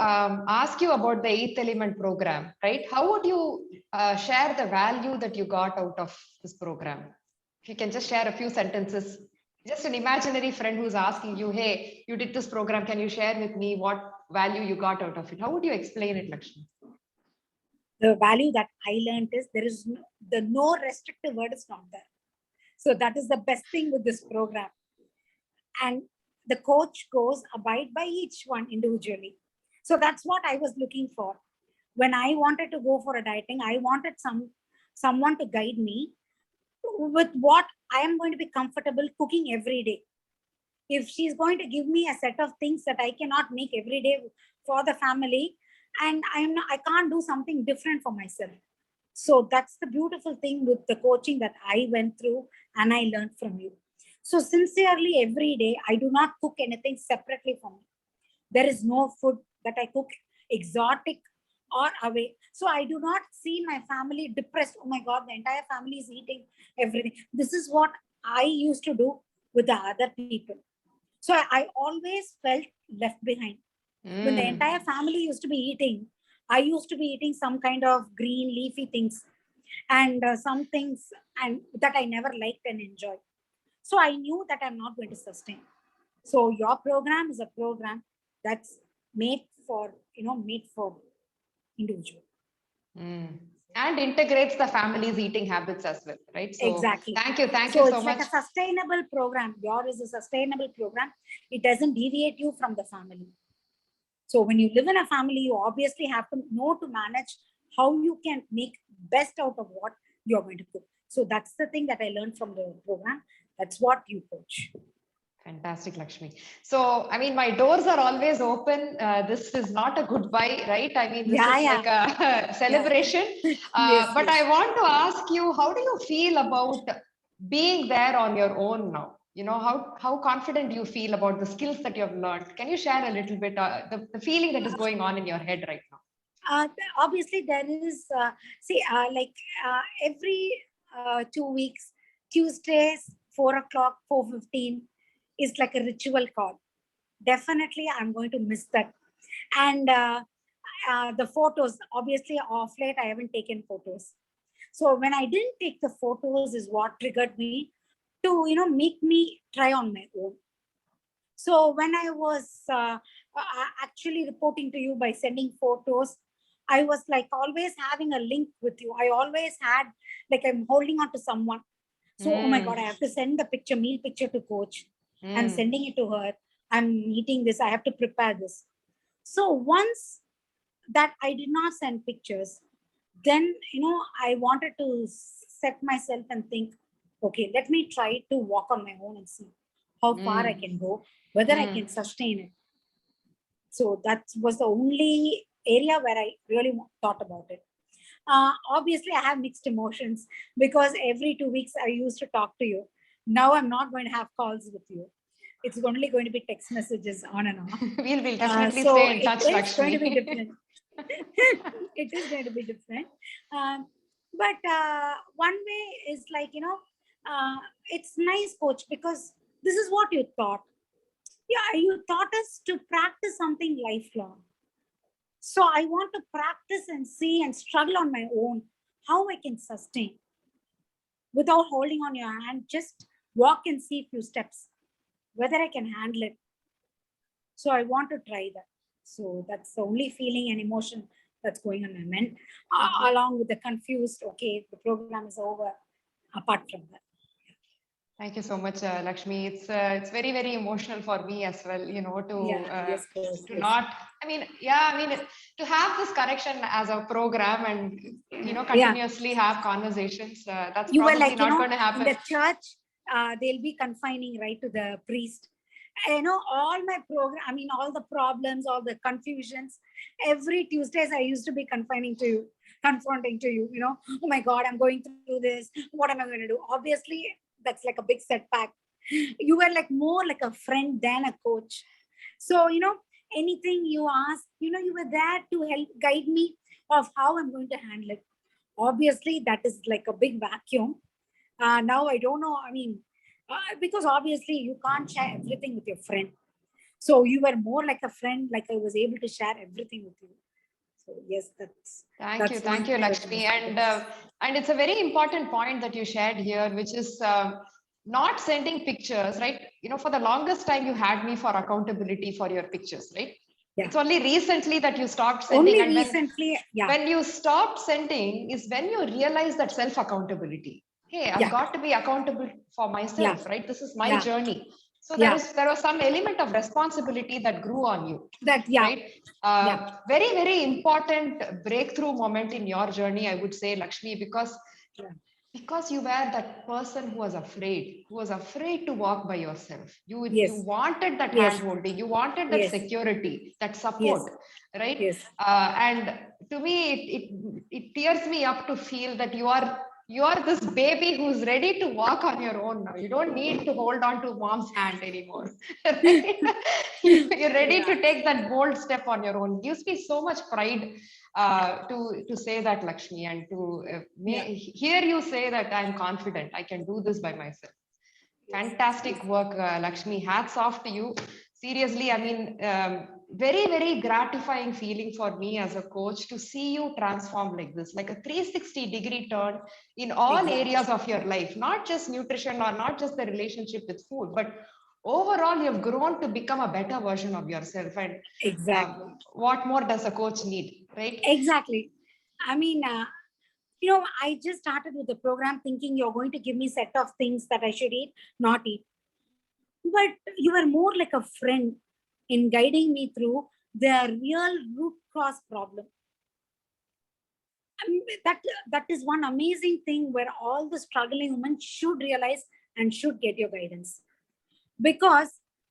ask you about the eighth element program, right, how would you share the value that you got out of this program? If you can just share a few sentences, just an imaginary friend who's asking you, hey, you did this program, can you share with me what value you got out of it? How would you explain it, Lakshmi? the value that I learned is there is no restrictive word is not there. So that is the best thing with this program. And the coach goes abide by each one individually. So that's what I was looking for. When I wanted to go for a dieting, I wanted someone to guide me with what I am going to be comfortable cooking every day. If she's going to give me a set of things that I cannot make every day for the family, and I can't do something different for myself. So that's the beautiful thing with the coaching that I went through and I learned from you. So sincerely, every day, I do not cook anything separately for me. There is no food that I cook exotic or away. So I do not see my family depressed. Oh my God, the entire family is eating everything. This is what I used to do with the other people. So I always felt left behind. When the entire family used to be eating, I used to be eating some kind of green leafy things and some things and that I never liked and enjoyed. So I knew that I'm not going to sustain. So your program is a program that's made for individual. And integrates the family's eating habits as well, right? So Exactly. Thank you So so it's much. like a sustainable program. Yours is a sustainable program. It doesn't deviate you from the family. So when you live in a family, you obviously have to know to manage how you can make best out of what you're going to cook. So that's the thing that I learned from the program. That's what you coach. Fantastic, Lakshmi. So, I mean, my doors are always open. This is not a goodbye, right? I mean, this is like a celebration. Yes, but I want to ask you, how do you feel about being there on your own now? You know, how confident do you feel about the skills that you have learned? Can you share a little bit the feeling that is going on in your head right now? Obviously, there is, every 2 weeks, Tuesdays, 4 o'clock, 4:15 is like a ritual call. Definitely, I'm going to miss that. And the photos, obviously, off late, I haven't taken photos. So when I didn't take the photos is what triggered me to, make me try on my own. So when I was actually reporting to you by sending photos, I was like always having a link with you. I always had like I'm holding on to someone. So, oh my God, I have to send the meal picture to coach. I'm sending it to her. I'm meeting this. I have to prepare this. So once that I did not send pictures, then, I wanted to set myself and think, okay, let me try to walk on my own and see how far I can go, whether I can sustain it. So that was the only area where I really thought about it. Obviously, I have mixed emotions because every 2 weeks I used to talk to you. Now I'm not going to have calls with you. It's only going to be text messages on and off. We'll definitely so stay in touch, it is Lakshmi. going to be different. It is going to be different. But one way is like, it's nice, coach, because this is what you thought. Yeah, you taught us to practice something lifelong. So I want to practice and see and struggle on my own how I can sustain without holding on your hand. Just walk and see a few steps, whether I can handle it. So I want to try that. So that's the only feeling and emotion that's going on my mind, along with the confused, okay, the program is over, apart from that. Thank you so much, Lakshmi. It's very, very emotional for me as well, to not, to have this correction as a program and, continuously have conversations. That's you probably were like, not going to happen. In the church, they'll be confining, right, to the priest. All my program, all the problems, all the confusions, every Tuesdays I used to be confronting to you, oh my God, I'm going through this. What am I going to do? Obviously, that's like a big setback. You were like more like a friend than a coach. So, anything you ask, you were there to help guide me of how I'm going to handle it. Obviously, that is like a big vacuum. Now I don't know. I mean, because obviously you can't share everything with your friend. So you were more like a friend, like I was able to share everything with you. So yes, that's one Thank you, thing that Lakshmi. was good. And it's a very important point that you shared here, which is not sending pictures, right? You know, for the longest time, you had me for accountability for your pictures, right? Yeah. It's only recently that you stopped sending, Only and recently, yeah. when you stopped sending is when you realize that self accountability. Hey, I've Yeah. got to be accountable for myself, Yeah. right? This is my Yeah. journey. So Yeah. there was some element of responsibility that grew on you, That, yeah. right? Yeah. Very, very important breakthrough moment in your journey, I would say, Lakshmi, Yeah. because you were that person who was afraid to walk by yourself. You Yes. wanted that Yes. hand holding, you wanted that Yes. security, that Yes. support, right? Yes. And to me, it tears me up to feel that you are this baby who's ready to walk on your own now. You don't need to hold on to mom's hand anymore. Right? You're ready Yeah. to take that bold step on your own. It gives me so much pride to say that, Lakshmi, and to Yeah. hear you say that I'm confident I can do this by myself. Yes. Fantastic work, Lakshmi. Hats off to you. Seriously, I mean, very, very gratifying feeling for me as a coach to see you transform like this, like a 360-degree turn in all Exactly. areas of your life, not just nutrition or not just the relationship with food, but overall, you've grown to become a better version of yourself. And Exactly. what more does a coach need, right? Exactly. I mean, I just started with the program thinking you're going to give me set of things that I should eat, not eat. But you were more like a friend in guiding me through the real root cause problem. I mean, that is one amazing thing where all the struggling women should realize and should get your guidance. Because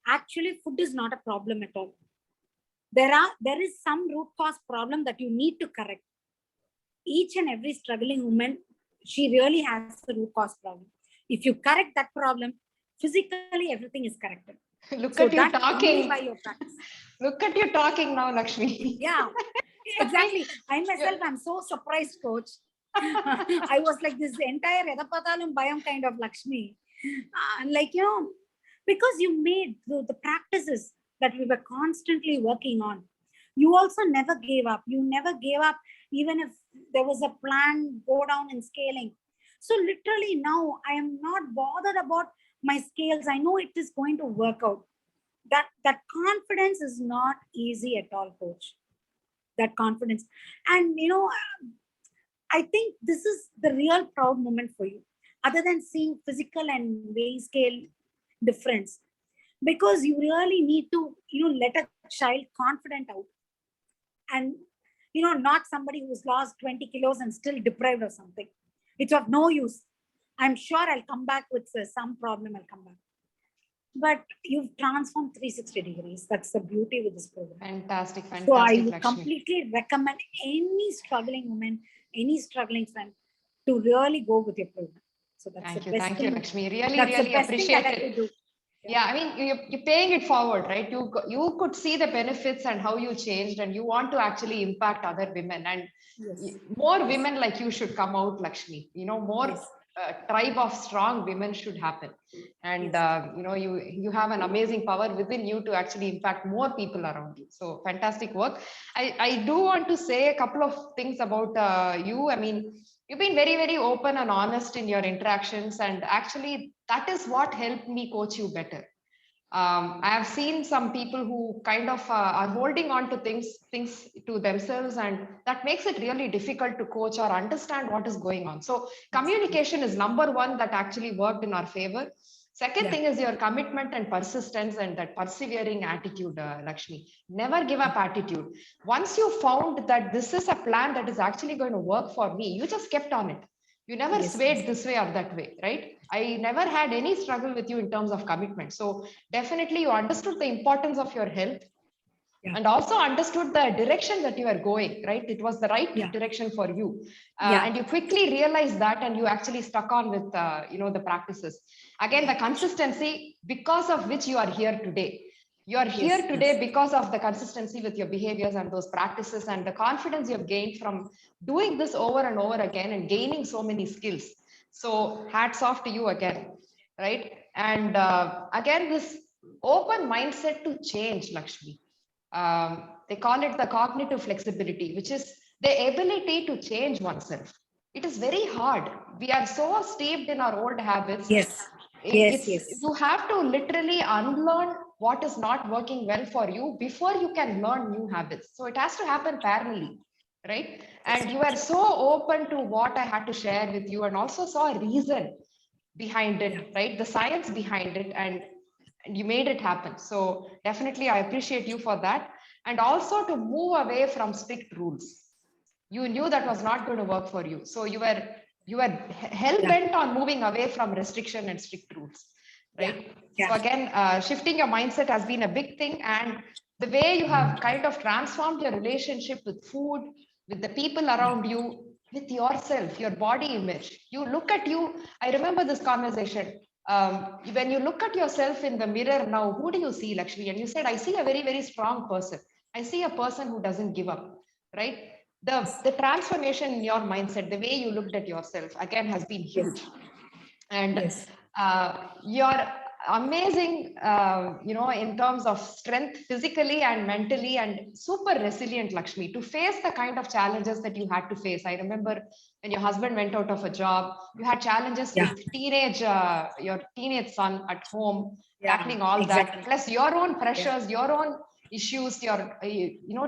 actually food is not a problem at all. There is some root cause problem that you need to correct. Each and every struggling woman, she really has a root cause problem. If you correct that problem, physically everything is corrected. Look So at you that only talking. by your practice. Look at you talking now, Lakshmi. Yeah, exactly. I myself am so surprised, coach. I was like this entire Edapatalum Bayam kind of Lakshmi. Like, because you made the practices that we were constantly working on. You also never gave up. You never gave up, even if there was a plan go down in scaling. So literally now I am not bothered about my scales. I know it is going to work out. That confidence is not easy at all, coach. That confidence. And I think this is the real proud moment for you, other than seeing physical and weight scale difference, because you really need to let a child confident out, and not somebody who's lost 20 kilos and still deprived or something. It's of no use. I'm sure I'll come back with some problem. I'll come back. But you've transformed 360 degrees. That's the beauty with this program. Fantastic, So I fantastic, would Lakshmi. completely recommend any struggling woman, any struggling friend, to really go with your program. So that's the best Thank you, thing. Lakshmi. Really, That's the really best thing that appreciate I could it. do. Yeah, I mean, you're paying it forward, right? You could see the benefits and how you changed, and you want to actually impact other women, and Yes. more women like you should come out, Lakshmi. More Yes. tribe of strong women should happen, and Yes. you have an amazing power within you to actually impact more people around you. So fantastic work. I do want to say a couple of things about you. I mean, you've been very, very open and honest in your interactions, and actually that is what helped me coach you better. I have seen some people who kind of are holding on to things to themselves, and that makes it really difficult to coach or understand what is going on. So communication is number one that actually worked in our favor. Second thing is your commitment and persistence and that persevering attitude, Lakshmi. Never give up attitude. Once you found that this is a plan that is actually going to work for me, you just kept on it. You never swayed this way or that way, right? I never had any struggle with you in terms of commitment. So definitely you understood the importance of your health and also understood the direction that you are going, right? It was the right direction for you. And you quickly realized that, and you actually stuck on with, the practices. Again, the consistency because of which you are here today. You are here Yes, today yes. because of the consistency with your behaviors and those practices and the confidence you have gained from doing this over and over again and gaining so many skills. So hats off to you again, right? And again, this open mindset to change, Lakshmi. They call it the cognitive flexibility, which is the ability to change oneself. It is very hard. We are so steeped in our old habits. Yes, yes, It's yes. you have to literally unlearn what is not working well for you before you can learn new habits. So it has to happen parallelly, right? And you are so open to what I had to share with you and also saw a reason behind Yeah. it, right? The science behind it, and you made it happen. So definitely I appreciate you for that. And also to move away from strict rules. You knew that was not going to work for you. So you were hell Yeah. bent on moving away from restriction and strict rules, Yeah. right? Yeah. So again, shifting your mindset has been a big thing, and the way you have kind of transformed your relationship with food, with the people around you, with yourself, your body image. You look at you. I remember this conversation. When you look at yourself in the mirror now, who do you see, Lakshmi? And you said, I see a very, very strong person. I see a person who doesn't give up, right? The transformation in your mindset, the way you looked at yourself, again, has been Yes. huge. And Yes. you're amazing, in terms of strength physically and mentally, and super resilient, Lakshmi, to face the kind of challenges that you had to face. I remember when your husband went out of a job, you had challenges Yeah. with your teenage son at home, Yeah. tackling all that, Exactly. plus your own Yeah. pressures, your own issues, your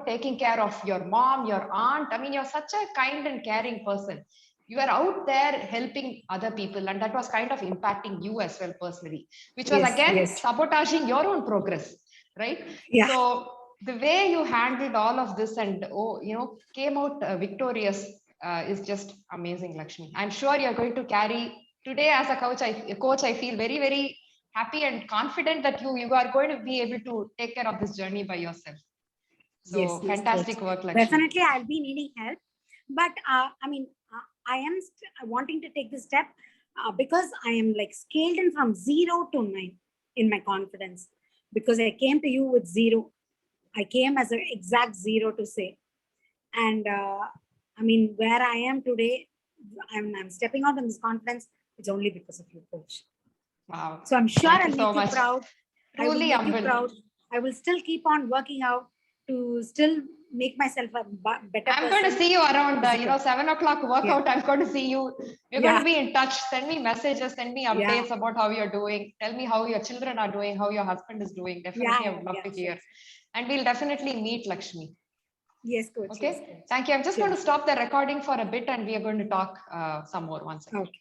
taking care of your mom, your aunt. I mean, you're such a kind and caring person. You are out there helping other people, and that was kind of impacting you as well personally, which was Yes. again Yes. sabotaging your own progress, right? Yeah. So the way you handled all of this and came out victorious is just amazing, Lakshmi. I'm sure you're going to carry today as a coach. I feel very, very happy and confident that you are going to be able to take care of this journey by yourself. Yes. So Yes, coach. fantastic work, Lakshmi. Definitely, I'll be needing help. But I mean, I am wanting to take this step because I am like scaled in from 0 to 9 in my confidence, because I came to you with 0. I came as an exact 0 to say. And I mean, where I am today, I'm stepping out in this confidence. It's only because of you, coach. Wow. So I'm sure Thank you I'll so make you much. proud. I will Truly make you humbled. proud. I will still keep on working out to still make myself a better I'm person. going to see you around, Physical. 7 o'clock workout. I'm going to see you. We're going Yeah. to be in touch. Send me messages, send me Yeah. updates about how you're doing. Tell me how your children are doing, how your husband is doing. Definitely, I Yeah. would love Yeah. to hear. Sure. And we'll definitely meet, Lakshmi. Yes, coach. Yes, Okay. coach. Thank you. I'm just Sure. going to stop the recording for a bit and we are going to talk some more once again. Okay.